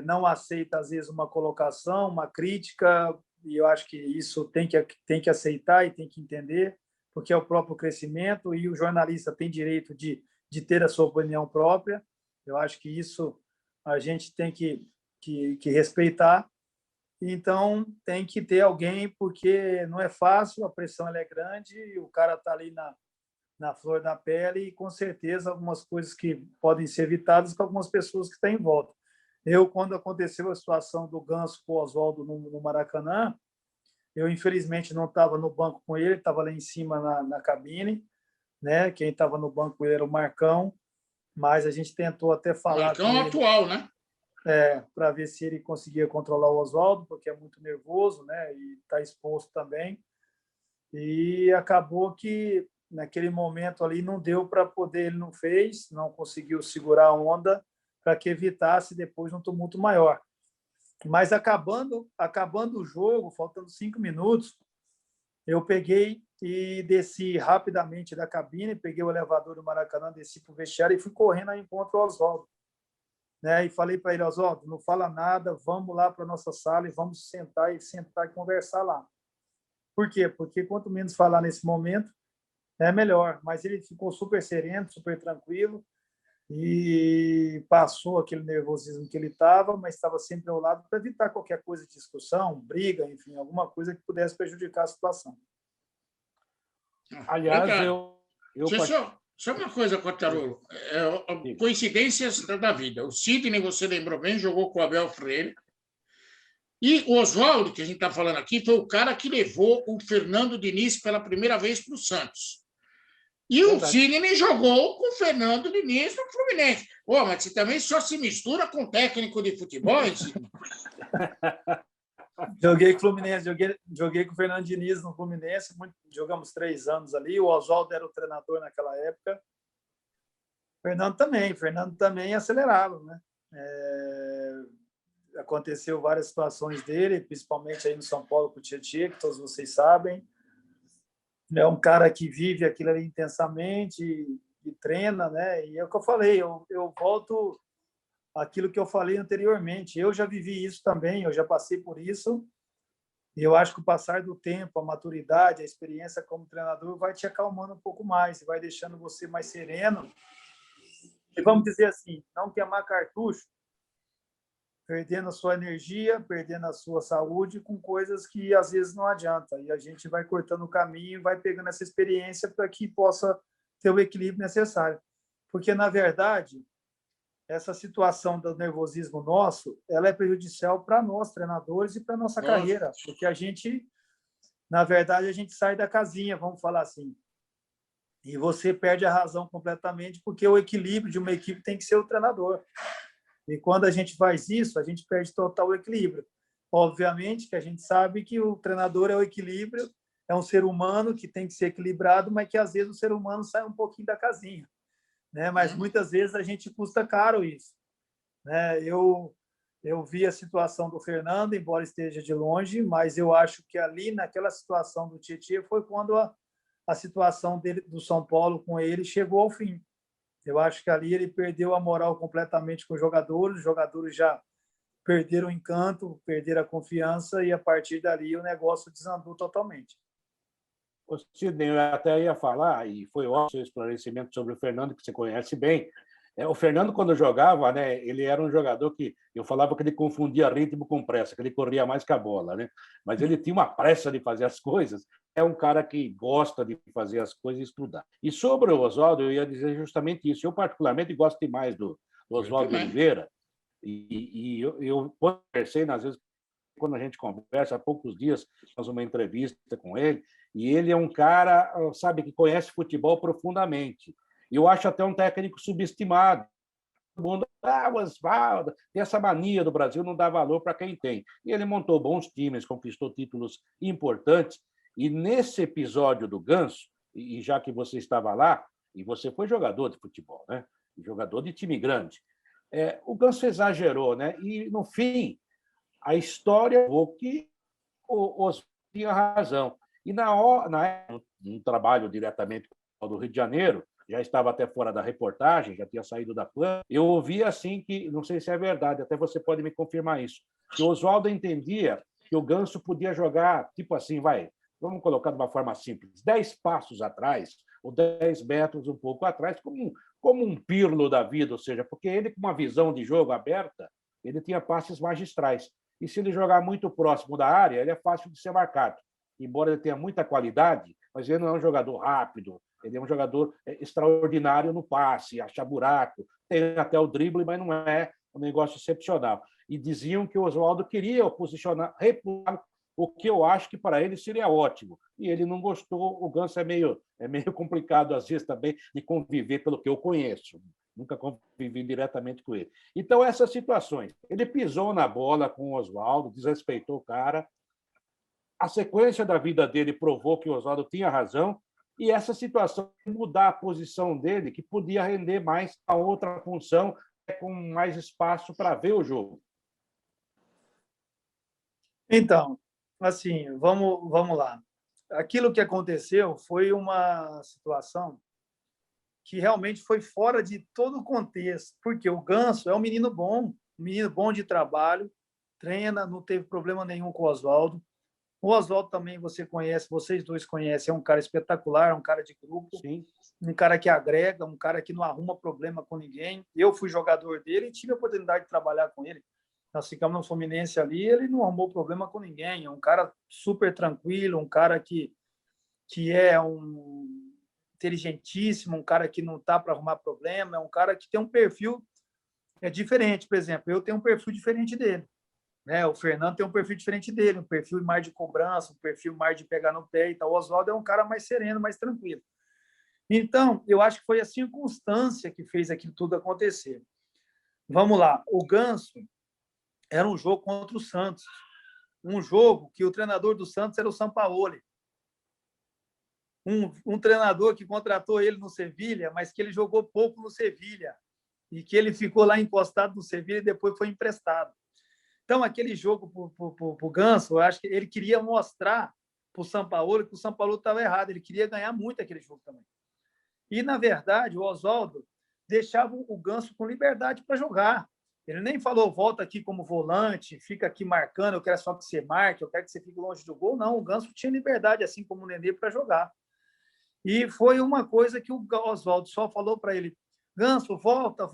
não aceita, às vezes, uma colocação, uma crítica, e eu acho que isso tem que aceitar e tem que entender, porque é o próprio crescimento, e o jornalista tem direito de ter a sua opinião própria. Eu acho que isso a gente tem que respeitar. Então, tem que ter alguém, porque não é fácil, a pressão ela é grande, o cara está ali na flor da pele e, com certeza, algumas coisas que podem ser evitadas com algumas pessoas que estão em volta. Eu, quando aconteceu a situação do Ganso com o Oswaldo no Maracanã, eu, infelizmente, não estava no banco com ele, estava lá em cima na cabine, né? Quem estava no banco com ele era o Marcão, mas a gente tentou até falar Marcão com ele, atual, né? para ver se ele conseguia controlar o Oswaldo, porque é muito nervoso, né? E está exposto também. E acabou que, naquele momento ali, não deu para poder, ele não fez, não conseguiu segurar a onda para que evitasse depois um tumulto maior. Mas acabando o jogo, faltando 5 minutos, eu peguei e desci rapidamente da cabine, peguei o elevador do Maracanã, desci para o vestiário e fui correndo ao encontro ao Oswaldo. Né? E falei para ele: Oswaldo, não fala nada, vamos lá para a nossa sala e vamos sentar e conversar lá. Por quê? Porque quanto menos falar nesse momento, é melhor. Mas ele ficou super sereno, super tranquilo, e passou aquele nervosismo que ele estava, mas estava sempre ao lado para evitar qualquer coisa de discussão, briga, enfim, alguma coisa que pudesse prejudicar a situação. Aliás, Só uma coisa, Quartarolo. Coincidências da vida. O Sidney, você lembrou bem, jogou com o Abel Freire. E o Oswaldo, que a gente está falando aqui, foi o cara que levou o Fernando Diniz pela primeira vez para o Santos. E o Sidney jogou com o Fernando Diniz no Fluminense. Mas você também só se mistura com técnico de futebol, hein, Sidney? Joguei com o Fluminense, joguei com o Fernando Diniz no Fluminense, jogamos 3 anos ali. O Oswaldo era o treinador naquela época. Fernando também acelerava, né? Aconteceu várias situações dele, principalmente aí no São Paulo com o Tietchan, que todos vocês sabem. É um cara que vive aquilo ali intensamente e treina, né? E é o que eu falei, eu volto àquilo que eu falei anteriormente. Eu já vivi isso também, eu já passei por isso. E eu acho que o passar do tempo, a maturidade, a experiência como treinador vai te acalmando um pouco mais, vai deixando você mais sereno. E vamos dizer assim, não queimar cartucho, perdendo a sua energia, perdendo a sua saúde com coisas que às vezes não adianta. E a gente vai cortando o caminho, vai pegando essa experiência para que possa ter o equilíbrio necessário. Porque, na verdade, essa situação do nervosismo nosso, ela é prejudicial para nós, treinadores, e para a nossa carreira. Porque a gente, na verdade, a gente sai da casinha, vamos falar assim. E você perde a razão completamente, porque o equilíbrio de uma equipe tem que ser o treinador. E quando a gente faz isso, a gente perde total equilíbrio. Obviamente que a gente sabe que o treinador é o equilíbrio, é um ser humano que tem que ser equilibrado, mas que às vezes o ser humano sai um pouquinho da casinha, né? Mas muitas vezes a gente custa caro isso, né? Eu vi a situação do Fernando, embora esteja de longe, mas eu acho que ali naquela situação do Tietchan foi quando a situação dele, do São Paulo com ele, chegou ao fim. Eu acho que ali ele perdeu a moral completamente com os jogadores já perderam o encanto, perderam a confiança, e a partir dali o negócio desandou totalmente. O Sidney, eu até ia falar, e foi ótimo o seu esclarecimento sobre o Fernando, que você conhece bem. O Fernando, quando jogava, né, ele era um jogador que eu falava que ele confundia ritmo com pressa, que ele corria mais que a bola, né? Mas ele tinha uma pressa de fazer as coisas. É um cara que gosta de fazer as coisas e estudar. E sobre o Oswaldo, eu ia dizer justamente isso. Eu, particularmente, gosto demais do Oswaldo Oliveira. E eu conversei, às vezes, quando a gente conversa, há poucos dias, faz uma entrevista com ele, e ele é um cara, sabe, que conhece futebol profundamente. Eu acho até um técnico subestimado. Todo mundo, o Oswaldo, tem essa mania do Brasil, não dá valor para quem tem. E ele montou bons times, conquistou títulos importantes. E nesse episódio do Ganso, e já que você estava lá, e você foi jogador de futebol, né? Jogador de time grande, o Ganso exagerou, né? E, no fim, a história foi que o Oswaldo tinha razão. E no trabalho diretamente do Rio de Janeiro, já estava até fora da reportagem, já tinha saído da PAN, eu ouvi assim que, não sei se é verdade, até você pode me confirmar isso, que o Oswaldo entendia que o Ganso podia jogar, tipo assim, vamos colocar de uma forma simples, 10 passos atrás, ou 10 metros um pouco atrás, como um Pirlo da vida, ou seja, porque ele, com uma visão de jogo aberta, ele tinha passes magistrais. E se ele jogar muito próximo da área, ele é fácil de ser marcado. Embora ele tenha muita qualidade, mas ele não é um jogador rápido, Ele é um jogador extraordinário no passe, acha buraco, tem até o drible, mas não é um negócio excepcional. E diziam que o Oswaldo queria posicionar, repular, o que eu acho que para ele seria ótimo. E ele não gostou. O Ganso é meio complicado, às vezes, também, de conviver, pelo que eu conheço. Nunca convivi diretamente com ele. Então, essas situações. Ele pisou na bola com o Oswaldo, desrespeitou o cara. A sequência da vida dele provou que o Oswaldo tinha razão, e essa situação de mudar a posição dele, que podia render mais a outra função, com mais espaço para ver o jogo. Então, assim, vamos lá. Aquilo que aconteceu foi uma situação que realmente foi fora de todo o contexto, porque o Ganso é um menino bom de trabalho, treina, não teve problema nenhum com o Oswaldo. O Oswaldo também vocês dois conhecem, é um cara espetacular, um cara de grupo, Sim. Um cara que agrega, um cara que não arruma problema com ninguém. Eu fui jogador dele e tive a oportunidade de trabalhar com ele. Nós ficamos no Fluminense ali, ele não arrumou problema com ninguém, é um cara super tranquilo, um cara que é inteligentíssimo, um cara que não está para arrumar problema, é um cara que tem um perfil diferente. Por exemplo, eu tenho um perfil diferente dele, né? O Fernando tem um perfil diferente dele, um perfil mais de cobrança, um perfil mais de pegar no pé e tal. O Oswaldo é um cara mais sereno, mais tranquilo. Então, eu acho que foi a circunstância que fez aquilo tudo acontecer. Vamos lá, o Ganso era um jogo contra o Santos, um jogo que o treinador do Santos era o Sampaoli, um treinador que contratou ele no Sevilha, mas que ele jogou pouco no Sevilha e que ele ficou lá encostado no Sevilha e depois foi emprestado. Então, aquele jogo para o Ganso, eu acho que ele queria mostrar para o Sampaoli que o Sampaoli estava errado, ele queria ganhar muito aquele jogo também. E, na verdade, o Oswaldo deixava o Ganso com liberdade para jogar. Ele nem falou, volta aqui como volante, fica aqui marcando, eu quero só que você marque, eu quero que você fique longe do gol. Não, o Ganso tinha liberdade, assim como o Nenê, para jogar. E foi uma coisa que o Oswaldo só falou para ele, Ganso, volta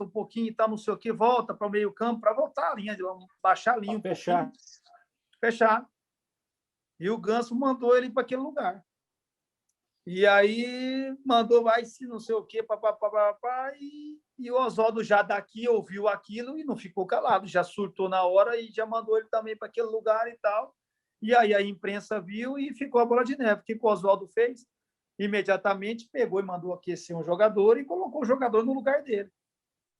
um pouquinho e tal, não sei o quê, volta para o meio campo, para voltar a linha, baixar a linha, fechar. E o Ganso mandou ele para aquele lugar. E aí mandou, vai se não sei o quê, e o Oswaldo já daqui ouviu aquilo e não ficou calado, já surtou na hora e já mandou ele também para aquele lugar e tal. E aí a imprensa viu e ficou a bola de neve. O que o Oswaldo fez? Imediatamente pegou e mandou aquecer um jogador e colocou o jogador no lugar dele.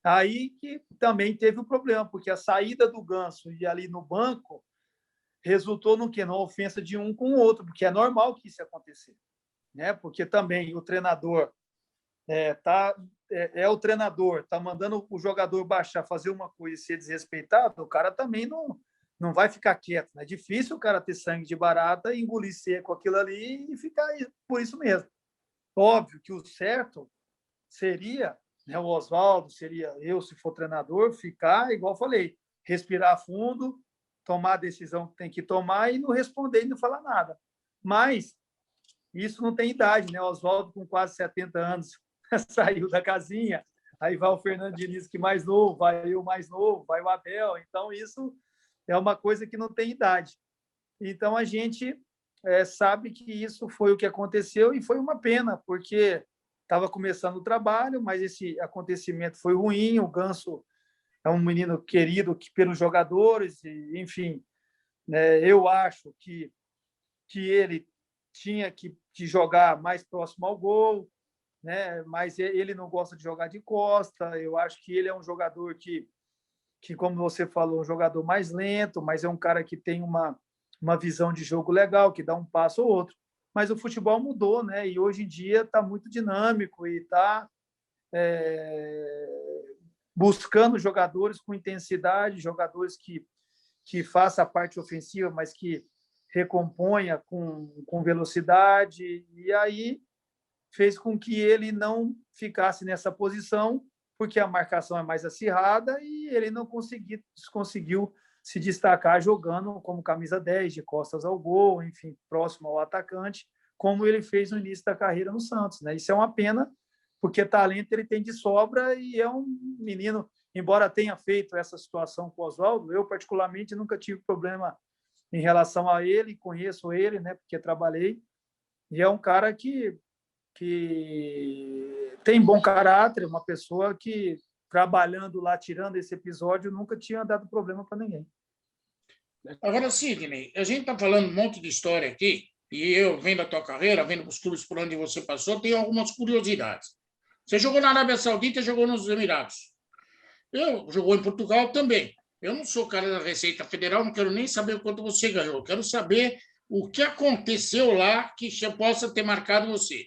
Aí que também teve o problema, porque a saída do Ganso e ali no banco resultou no quê? Na ofensa de um com o outro, porque é normal que isso aconteça. Né? Porque também o treinador o treinador, está mandando o jogador baixar, fazer uma coisa e ser desrespeitado, o cara também não vai ficar quieto. Né? É difícil o cara ter sangue de barata, engolir seco aquilo ali e ficar por isso mesmo. Óbvio que o certo seria, né, o Oswaldo, seria eu, se for treinador, ficar, igual eu falei, respirar fundo, tomar a decisão que tem que tomar e não responder e não falar nada. Mas isso não tem idade, né? O Oswaldo, com quase 70 anos, saiu da casinha, aí vai o Fernando Diniz, que mais novo, vai eu mais novo, vai o Abel. Então, isso é uma coisa que não tem idade. Então, a gente sabe que isso foi o que aconteceu e foi uma pena, porque estava começando o trabalho, mas esse acontecimento foi ruim. O Ganso é um menino querido pelos jogadores, e, enfim, né, eu acho que ele tinha que jogar mais próximo ao gol, né? Mas ele não gosta de jogar de costa. Eu acho que ele é um jogador que como você falou, um jogador mais lento, mas é um cara que tem uma visão de jogo legal, que dá um passo ou outro. Mas o futebol mudou, né? E hoje em dia está muito dinâmico e está buscando jogadores com intensidade, jogadores que façam a parte ofensiva, mas que recomponha com velocidade, e aí fez com que ele não ficasse nessa posição, porque a marcação é mais acirrada e ele não conseguiu se destacar jogando como camisa 10, de costas ao gol, enfim, próximo ao atacante, como ele fez no início da carreira no Santos. Né? Isso é uma pena, porque talento ele tem de sobra e é um menino, embora tenha feito essa situação com o Oswaldo, eu particularmente nunca tive problema em relação a ele, conheço ele, né, porque trabalhei, e é um cara que que tem bom caráter, uma pessoa que, trabalhando lá, tirando esse episódio, nunca tinha dado problema para ninguém. Agora, Sidney, a gente está falando um monte de história aqui, e eu, vendo a tua carreira, vendo os clubes por onde você passou, tenho algumas curiosidades. Você jogou na Arábia Saudita, jogou nos Emirados. Eu jogou em Portugal também. Eu não sou cara da Receita Federal, não quero nem saber o quanto você ganhou. Eu quero saber o que aconteceu lá que possa ter marcado você.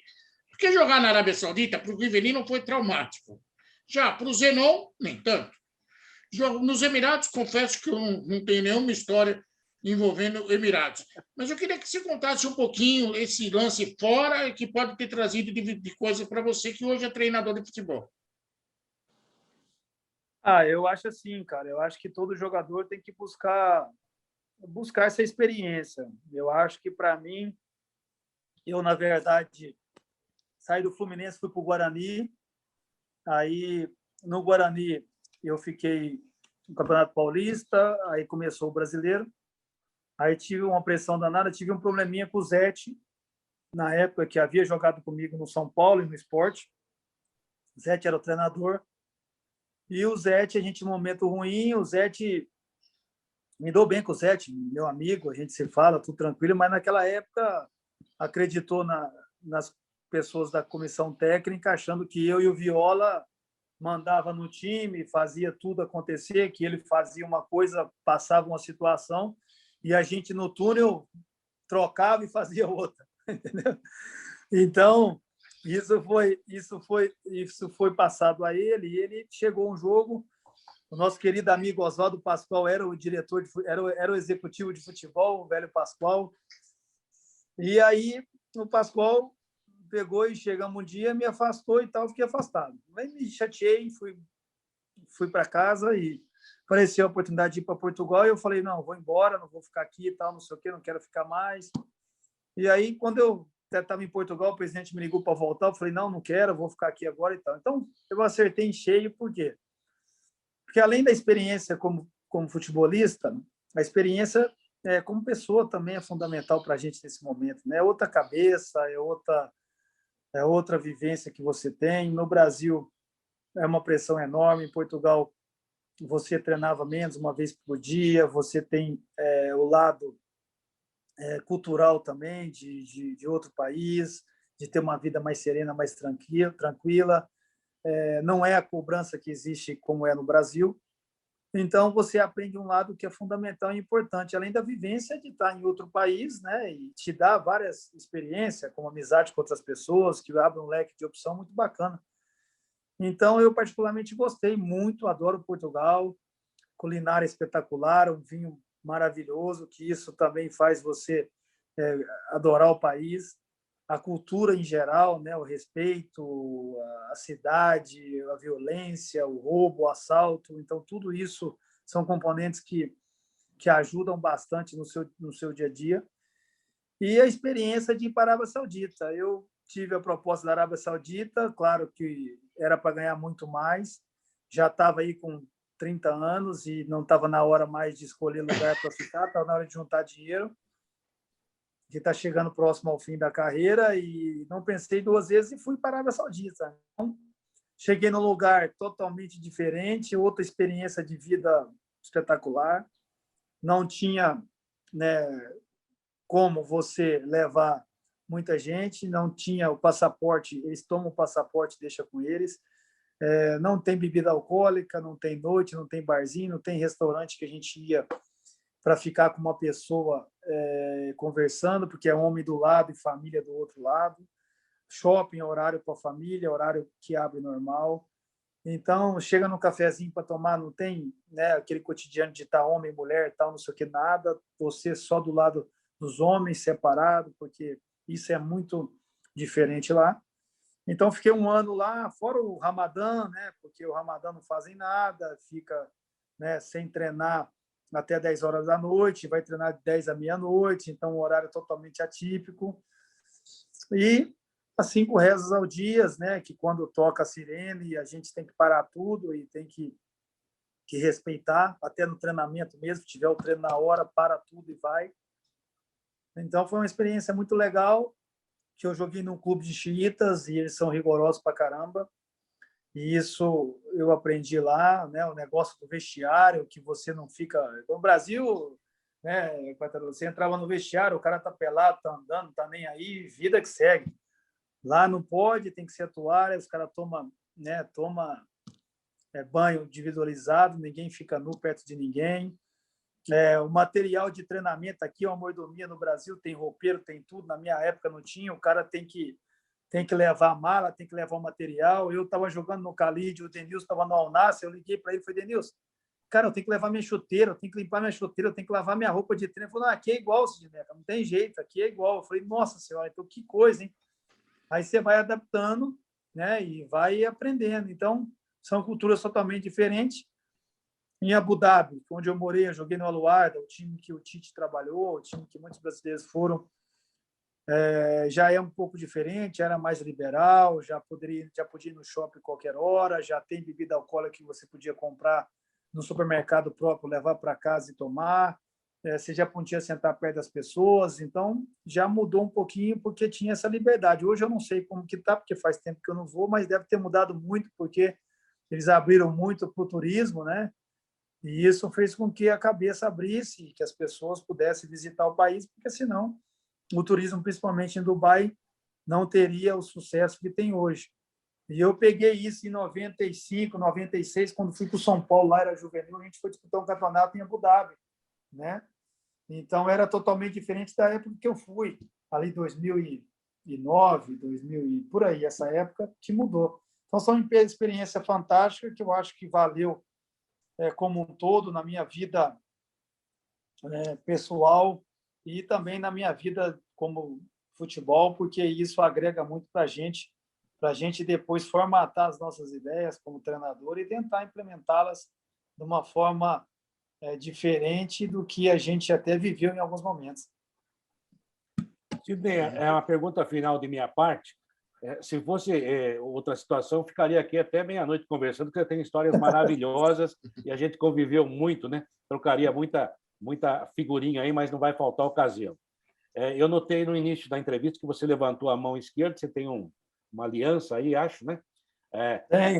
Porque jogar na Arábia Saudita, para o Rivelino, foi traumático. Já para o Zenon, nem tanto. Nos Emirados, confesso que eu não tenho nenhuma história envolvendo Emirados. Mas eu queria que você contasse um pouquinho esse lance fora que pode ter trazido de coisas para você, que hoje é treinador de futebol. Eu acho assim, cara. Eu acho que todo jogador tem que buscar essa experiência. Eu acho que, para mim, eu, na verdade, saí do Fluminense, fui para o Guarani. Aí, no Guarani, eu fiquei no Campeonato Paulista, aí começou o Brasileiro. Aí tive uma pressão danada, tive um probleminha com o Zete, na época que havia jogado comigo no São Paulo e no Sport. O Zete era o treinador. E o Zete, a gente, num momento ruim, o Zete... Me dou bem com o Zete, meu amigo, a gente se fala, tudo tranquilo, mas naquela época acreditou nas pessoas da comissão técnica, achando que eu e o Viola mandava no time, fazia tudo acontecer, que ele fazia uma coisa, passava uma situação, e a gente no túnel trocava e fazia outra, entendeu? Então, isso foi passado a ele, e ele chegou um jogo. O nosso querido amigo Oswaldo Pascoal era o diretor, era o executivo de futebol, o velho Pascoal. E aí o Pascoal pegou e chegamos um dia, me afastou e tal, fiquei afastado. Aí me chateei, fui para casa e apareceu a oportunidade de ir para Portugal, e eu falei, não, vou embora, não vou ficar aqui e tal, não sei o quê, não quero ficar mais. E aí, quando eu estava em Portugal, o presidente me ligou para voltar, eu falei, não quero, vou ficar aqui agora e tal. Então, eu acertei em cheio, por quê? Porque, além da experiência como futebolista, a experiência como pessoa também é fundamental para a gente nesse momento, né? É outra cabeça, é outra vivência que você tem. No Brasil, é uma pressão enorme. Em Portugal, você treinava menos, uma vez por dia. Você tem o lado cultural também de outro país, de ter uma vida mais serena, mais tranquila. Não é a cobrança que existe como é no Brasil. Então, você aprende um lado que é fundamental e importante, além da vivência de estar em outro país, né, e te dá várias experiências, como amizade com outras pessoas, que abre um leque de opção muito bacana. Então, eu particularmente gostei muito, adoro Portugal, culinária espetacular, um vinho maravilhoso, que isso também faz você adorar o país, a cultura em geral, né, o respeito, a cidade, a violência, o roubo, o assalto. Então, tudo isso são componentes que ajudam bastante no seu dia a dia. E a experiência de ir para a Arábia Saudita. Eu tive a proposta da Arábia Saudita, claro que era para ganhar muito mais, já estava aí com 30 anos e não estava na hora mais de escolher lugar para ficar, estava na hora de juntar dinheiro, que está chegando próximo ao fim da carreira, e não pensei duas vezes e fui para a Arábia Saudita. Então, cheguei num lugar totalmente diferente, outra experiência de vida espetacular. Não tinha, né, como você levar muita gente, não tinha o passaporte, eles tomam o passaporte e deixam com eles. Não tem bebida alcoólica, não tem noite, não tem barzinho, não tem restaurante que a gente ia para ficar com uma pessoa conversando, porque é homem do lado e família do outro lado. Shopping, horário para a família, horário que abre normal. Então, chega no cafezinho para tomar, não tem, né, aquele cotidiano de estar homem, mulher, tal, não sei o que, nada. Você só do lado dos homens, separado, porque isso é muito diferente lá. Então, fiquei um ano lá, fora o Ramadã, né, porque o Ramadã não fazem nada, fica, né, sem treinar até 10 horas da noite, vai treinar de 10 à meia-noite, então um horário totalmente atípico. E as 5 rezas ao dia, né, que quando toca a sirene, a gente tem que parar tudo e tem que respeitar, até no treinamento mesmo, se tiver o treino na hora, para tudo e vai. Então, foi uma experiência muito legal. que eu joguei num clube de xiitas e eles são rigorosos pra caramba. E isso eu aprendi lá, né? O negócio do vestiário, que você não fica... No Brasil, né? Você entrava no vestiário, o cara tá pelado, tá andando, tá nem aí, vida que segue. Lá não pode, tem que ser a toalha, os caras tomam, né? Banho individualizado, ninguém fica nu perto de ninguém. O material de treinamento aqui é uma mordomia. No Brasil tem roupeiro, tem tudo. Na minha época não tinha. O cara tem que levar a mala, tem que levar o material. Eu estava jogando no Khalid, o Denilson estava no Al Nassr, eu liguei para ele e falei, Denilson, cara, eu tenho que levar minha chuteira, eu tenho que limpar minha chuteira, eu tenho que lavar minha roupa de treino. Ele falou, não, aqui é igual, Sidineca, não tem jeito, aqui é igual. Eu falei, nossa senhora, então que coisa, hein? Aí você vai adaptando, né, e vai aprendendo. Então, são culturas totalmente diferentes. Em Abu Dhabi, onde eu morei, eu joguei no Al-Wahda, o time que o Tite trabalhou, o time que muitos brasileiros foram, já é um pouco diferente, era mais liberal, já podia ir no shopping qualquer hora, já tem bebida alcoólica que você podia comprar no supermercado próprio, levar para casa e tomar, você já podia sentar perto das pessoas, então já mudou um pouquinho porque tinha essa liberdade. Hoje eu não sei como que está, porque faz tempo que eu não vou, mas deve ter mudado muito, porque eles abriram muito para o turismo, né? E isso fez com que a cabeça abrisse e que as pessoas pudessem visitar o país, porque senão o turismo, principalmente em Dubai, não teria o sucesso que tem hoje. E eu peguei isso em 95, 96, quando fui para o São Paulo, lá era juvenil, a gente foi disputar um campeonato em Abu Dhabi, né? Então era totalmente diferente da época que eu fui, ali 2009, 2000 e por aí, essa época que mudou. Então são experiências fantásticas que eu acho que valeu como um todo na minha vida pessoal e também na minha vida como futebol, porque isso agrega muito para a gente depois formatar as nossas ideias como treinador e tentar implementá-las de uma forma diferente do que a gente até viveu em alguns momentos. Sidney, é uma pergunta final de minha parte. Se fosse outra situação, ficaria aqui até meia-noite conversando, porque tem histórias maravilhosas e a gente conviveu muito, né? Trocaria muita figurinha aí, mas não vai faltar ocasião. Eu notei no início da entrevista que você levantou a mão esquerda, você tem uma aliança aí, acho, né?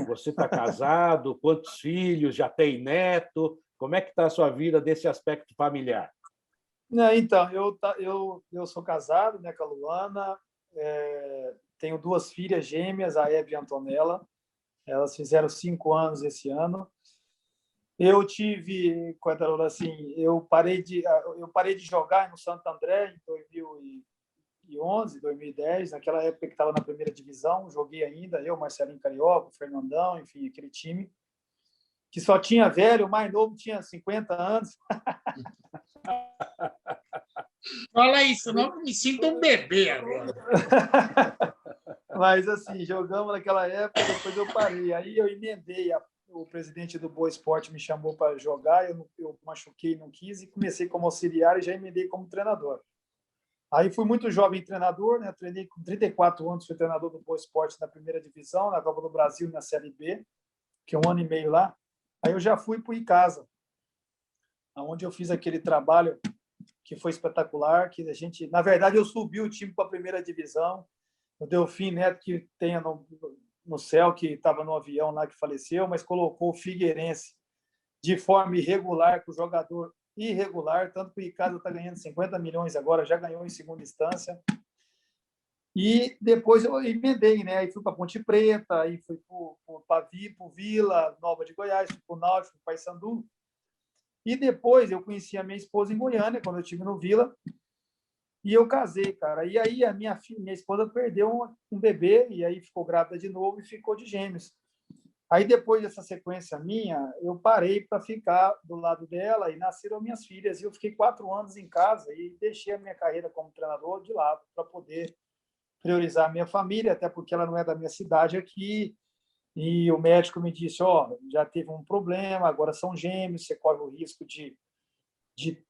Você está casado, quantos filhos, já tem neto? Como é que está a sua vida desse aspecto familiar? Então, eu sou casado, né, com a Luana, tenho 2 filhas gêmeas, a Eva e a Antonella. Elas fizeram 5 anos esse ano. Eu tive, assim, eu parei de jogar no Santo André em 2011, 2010, naquela época que estava na primeira divisão. Joguei ainda, eu, Marcelinho Carioca, o Fernandão, enfim, aquele time que só tinha velho, o mais novo tinha 50 anos. Fala isso, não, que me sinto um bebê agora. Mas, assim, jogamos naquela época, depois eu parei. Aí eu emendei, o presidente do Boa Esporte me chamou para jogar, eu machuquei, não quis, e comecei como auxiliar e já emendei como treinador. Aí fui muito jovem treinador, né? Treinei com 34 anos, fui treinador do Boa Esporte na primeira divisão, na Copa do Brasil e na Série B, que é 1 ano e meio lá. Aí eu já fui para o Icasa, onde eu fiz aquele trabalho que foi espetacular, que a gente, na verdade, eu subi o time para a primeira divisão. O Delfim Neto, que tem no céu, que estava no avião lá, que faleceu, mas colocou o Figueirense de forma irregular, com o jogador irregular, tanto que o Icasa está ganhando 50 milhões agora, já ganhou em segunda instância. E depois eu emendei, né? Aí fui para Ponte Preta, aí fui para Vila Nova de Goiás, fui para o Náutico, para Paysandu. E depois eu conheci a minha esposa em Goiânia, quando eu estive no Vila, e eu casei, cara. E aí a minha esposa perdeu um bebê, e aí ficou grávida de novo e ficou de gêmeos. Aí depois dessa sequência minha, eu parei para ficar do lado dela e nasceram minhas filhas. E eu fiquei 4 anos em casa e deixei a minha carreira como treinador de lado para poder priorizar a minha família, até porque ela não é da minha cidade aqui. E o médico me disse, já teve um problema, agora são gêmeos, você corre o risco de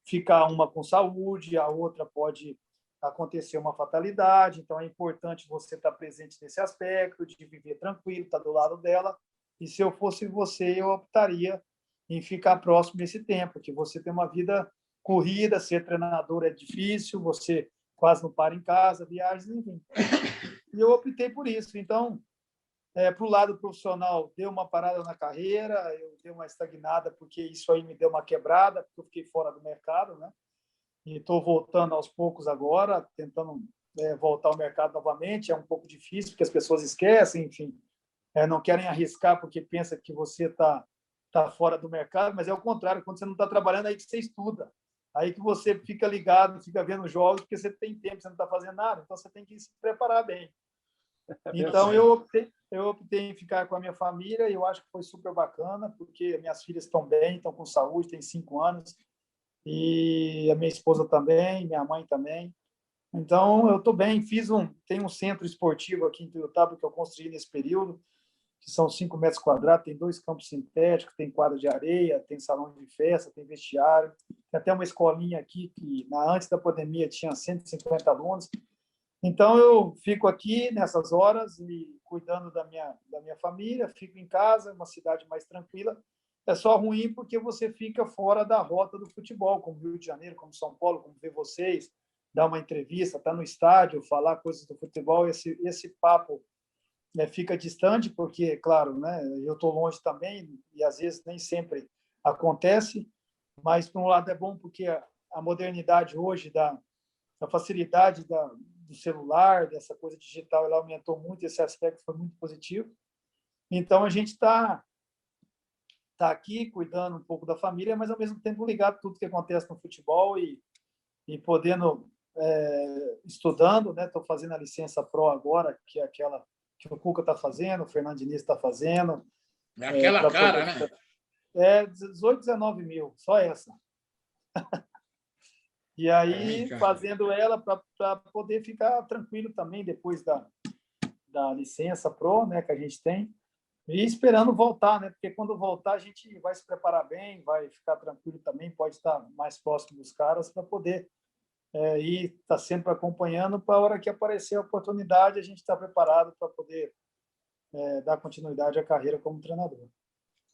ficar uma com saúde, a outra pode acontecer uma fatalidade, então é importante você estar presente nesse aspecto, de viver tranquilo, estar do lado dela. E se eu fosse você, eu optaria em ficar próximo nesse tempo, que você tem uma vida corrida, ser treinador é difícil, você quase não paro em casa, viagens, enfim. E eu optei por isso. Então, para o lado profissional, deu uma parada na carreira, eu dei uma estagnada, porque isso aí me deu uma quebrada, porque eu fiquei fora do mercado, né? E estou voltando aos poucos agora, tentando voltar ao mercado novamente. É um pouco difícil, porque as pessoas esquecem, enfim, não querem arriscar porque pensa que você está fora do mercado, mas é o contrário, quando você não está trabalhando, aí que você estuda. Aí que você fica ligado, fica vendo jogos, porque você tem tempo, você não está fazendo nada, então você tem que se preparar bem. Então, eu optei em ficar com a minha família e eu acho que foi super bacana, porque minhas filhas estão bem, estão com saúde, têm 5 anos, e a minha esposa também, minha mãe também. Então, eu estou bem. Tem um centro esportivo aqui em Tuiutaba que eu construí nesse período, que são 5 metros quadrados, tem 2 campos sintéticos, tem quadra de areia, tem salão de festa, tem vestiário, tem até uma escolinha aqui que, antes da pandemia, tinha 150 alunos. Então, eu fico aqui nessas horas e cuidando da minha família, fico em casa, uma cidade mais tranquila. É só ruim porque você fica fora da rota do futebol, como Rio de Janeiro, como São Paulo, como ver vocês, dar uma entrevista, estar no estádio, falar coisas do futebol. Esse papo fica distante, porque, claro, né, eu estou longe também e às vezes nem sempre acontece, mas, por um lado, é bom porque a modernidade hoje, da facilidade do celular, dessa coisa digital, ela aumentou muito, esse aspecto foi muito positivo. Então, a gente está aqui cuidando um pouco da família, mas, ao mesmo tempo, ligado a tudo que acontece no futebol e podendo, estudando, né? Estou fazendo a licença Pro agora, que é aquela que o Cuca está fazendo, o Fernando Diniz está fazendo. É aquela cara, né? 18, 19 mil, só essa. E aí, fazendo ela para poder ficar tranquilo também depois da licença Pro, né, que a gente tem, e esperando voltar, né? Porque quando voltar a gente vai se preparar bem, vai ficar tranquilo também, pode estar mais próximo dos caras para poder ir estar sempre acompanhando, para a hora que aparecer a oportunidade a gente está preparado para poder dar continuidade à carreira como treinador.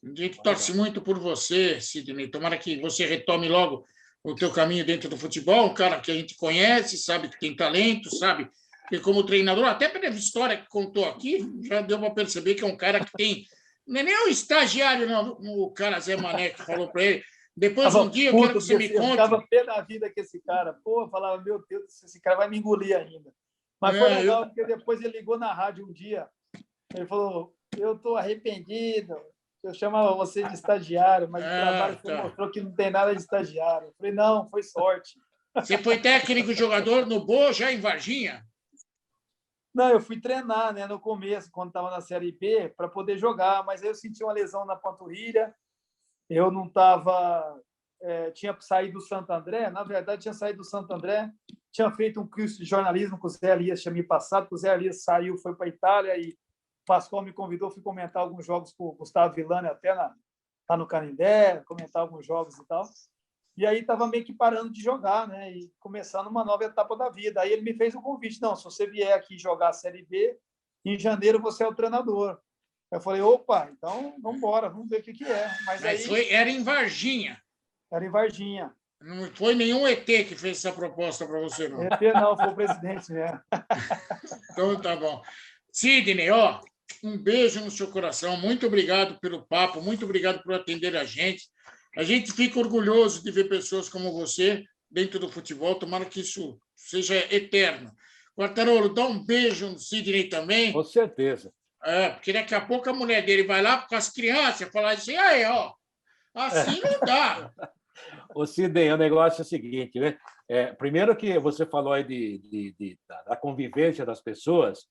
A gente torce muito por você, Sidney. Tomara que você retome logo o teu caminho dentro do futebol, um cara que a gente conhece, sabe que tem talento, sabe que como treinador, até pela história que contou aqui, já deu para perceber que é um cara que tem... Não é nem um estagiário, não, o cara Zé Mané que falou para ele. Depois, um dia, eu quero que você me conte... Eu ficava pé da vida com esse cara. Pô, eu falava, meu Deus, esse cara vai me engolir ainda. Mas foi legal, porque depois ele ligou na rádio um dia, ele falou, eu estou arrependido, eu chamava você de estagiário, mas o trabalho você mostrou que não tem nada de estagiário. Eu falei, não, foi sorte. Você foi técnico e jogador no Boa, já em Varginha? Não, eu fui treinar, né, no começo, quando estava na Série B, para poder jogar, mas aí eu senti uma lesão na panturrilha, eu não estava... tinha saído do Santo André, na verdade, tinha saído do Santo André, tinha feito um curso de jornalismo com o Zé Elias, tinha me passado, o Zé Elias saiu, foi para a Itália e o Pascoal me convidou, fui comentar alguns jogos com o Gustavo Villani, até tá no Canindé, comentar alguns jogos e tal. E aí estava meio que parando de jogar, né? E começando uma nova etapa da vida. Aí ele me fez o convite, não, se você vier aqui jogar a Série B, em janeiro você é o treinador. Eu falei, opa, então vamos embora, vamos ver o que é. Mas aí, era em Varginha. Era em Varginha. Não foi nenhum ET que fez essa proposta para você, não? ET não, foi o presidente mesmo. Então tá bom. Sidney, um beijo no seu coração. Muito obrigado pelo papo, muito obrigado por atender a gente. A gente fica orgulhoso de ver pessoas como você dentro do futebol. Tomara que isso seja eterno. Quartarolo, dá um beijo no Sidney também. Com certeza. Porque daqui a pouco a mulher dele vai lá com as crianças e falar assim, aí, assim não dá. Ô, Sidney, o negócio é o seguinte, né? Primeiro que você falou aí da convivência das pessoas,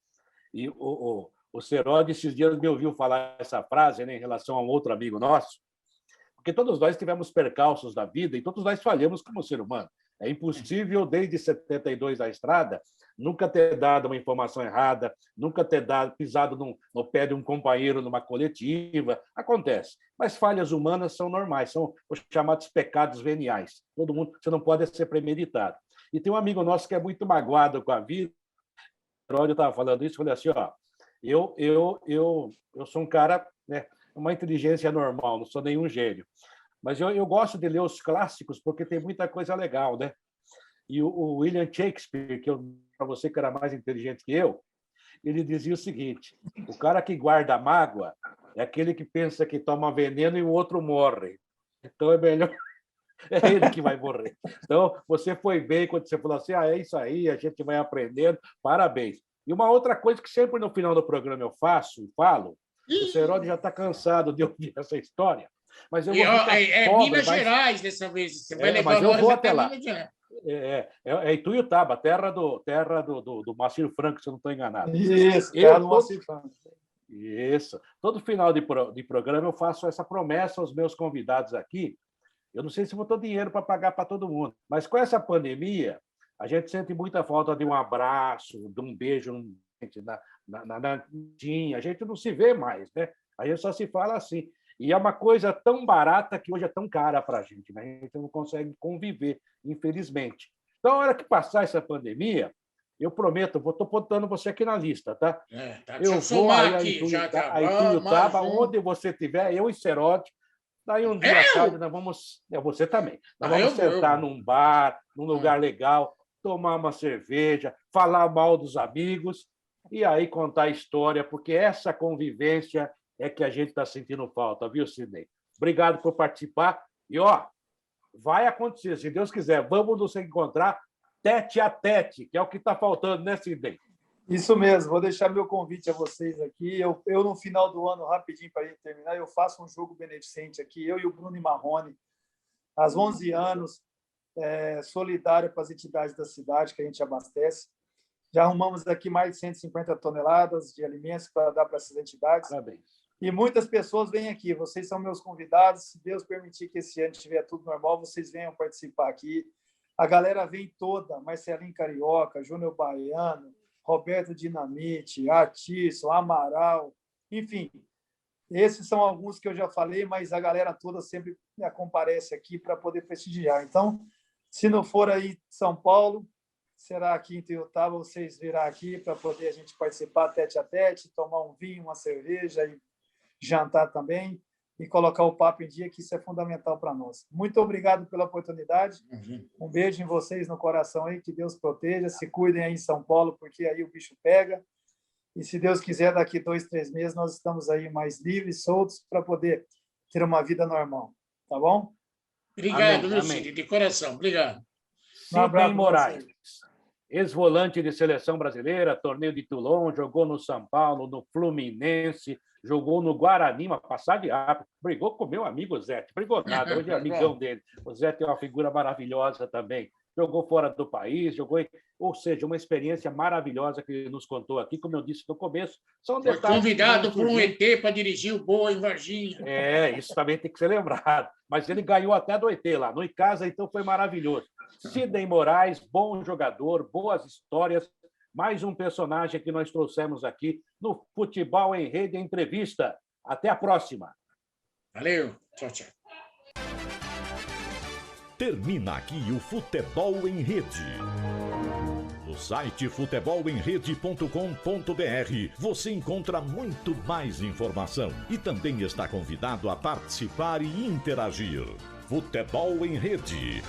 e o Serodi, esses dias, me ouviu falar essa frase, né, em relação a um outro amigo nosso, porque todos nós tivemos percalços da vida e todos nós falhamos como ser humano. É impossível, desde 72 da estrada, nunca ter dado uma informação errada, nunca ter pisado no pé de um companheiro numa coletiva. Acontece. Mas falhas humanas são normais, são os chamados pecados veniais. Todo mundo, você não pode ser premeditado. E tem um amigo nosso que é muito magoado com a vida. Eu estava falando isso, falei assim, eu sou um cara, né, uma inteligência normal, não sou nenhum gênio. Mas eu gosto de ler os clássicos porque tem muita coisa legal, né? E o William Shakespeare, que para você que era mais inteligente que eu, ele dizia o seguinte: o cara que guarda mágoa é aquele que pensa que toma veneno e o outro morre. Então é melhor, é ele que vai morrer. Então você foi bem quando você falou assim: é isso aí, a gente vai aprendendo, parabéns. E uma outra coisa que sempre no final do programa eu faço e falo, o Serodi já está cansado de ouvir essa história, mas eu vou ficar Minas Gerais dessa vez. Você vai levar mas eu vou até lá. Minas Ituiutaba, terra do Macir Franco, se eu não estou enganado. Isso, Isso. Todo final de programa eu faço essa promessa aos meus convidados aqui. Eu não sei se vou ter dinheiro para pagar para todo mundo, mas com essa pandemia, a gente sente muita falta de um abraço, de um beijo na a gente não se vê mais, né? A gente só se fala assim. E é uma coisa tão barata que hoje é tão cara para a gente, né? A gente não consegue conviver, infelizmente. Então, na hora que passar essa pandemia, eu prometo, estou botando você aqui na lista, tá? Eu vou aí a Ituiutaba, onde você estiver, eu e Serodi. Daí um dia tarde nós vamos... Você também. Nós vamos sentar num bar, num lugar legal, tomar uma cerveja, falar mal dos amigos e aí contar a história, porque essa convivência é que a gente está sentindo falta, viu, Sidney? Obrigado por participar. E, vai acontecer, se Deus quiser. Vamos nos encontrar tete a tete, que é o que está faltando, né, Sidney? Isso mesmo. Vou deixar meu convite a vocês aqui. Eu no final do ano, rapidinho para a gente terminar, eu faço um jogo beneficente aqui, eu e o Bruno Marrone, às 11 anos, solidário para as entidades da cidade que a gente abastece. Já arrumamos aqui mais de 150 toneladas de alimentos para dar para essas entidades. Parabéns. E muitas pessoas vêm aqui. Vocês são meus convidados. Se Deus permitir que esse ano estiver tudo normal, vocês venham participar aqui. A galera vem toda. Marcelinho Carioca, Júnior Baiano, Roberto Dinamite, Atiço, Amaral. Enfim, esses são alguns que eu já falei, mas a galera toda sempre comparece aqui para poder prestigiar. Então, se não for aí de São Paulo, será aqui em Ituiutaba, vocês virão aqui para poder a gente participar tete a tete, tomar um vinho, uma cerveja e jantar também e colocar o papo em dia, que isso é fundamental para nós. Muito obrigado pela oportunidade. Um beijo em vocês no coração aí, que Deus proteja, se cuidem aí em São Paulo, porque aí o bicho pega. E se Deus quiser, daqui 2, 3 meses, nós estamos aí mais livres, soltos, para poder ter uma vida normal. Tá bom? Obrigado, meu Cid, de coração. Obrigado. Sidney Moraes, ex-volante de seleção brasileira, torneio de Toulon, jogou no São Paulo, no Fluminense, jogou no Guarani, uma passagem rápida, brigou com meu amigo Zete, brigou nada, hoje é amigão dele. O Zete é uma figura maravilhosa também. Jogou fora do país, ou seja, uma experiência maravilhosa que ele nos contou aqui, como eu disse no começo. São Foi convidado por um ET para dirigir o Boa em Varginha. Isso também tem que ser lembrado. Mas ele ganhou até do ET lá, no Icasa, então foi maravilhoso. Sidney Moraes, bom jogador, boas histórias, mais um personagem que nós trouxemos aqui no Futebol em Rede Entrevista. Até a próxima. Valeu. Tchau, tchau. Termina aqui o Futebol em Rede. No site futebolemrede.com.br você encontra muito mais informação e também está convidado a participar e interagir. Futebol em Rede.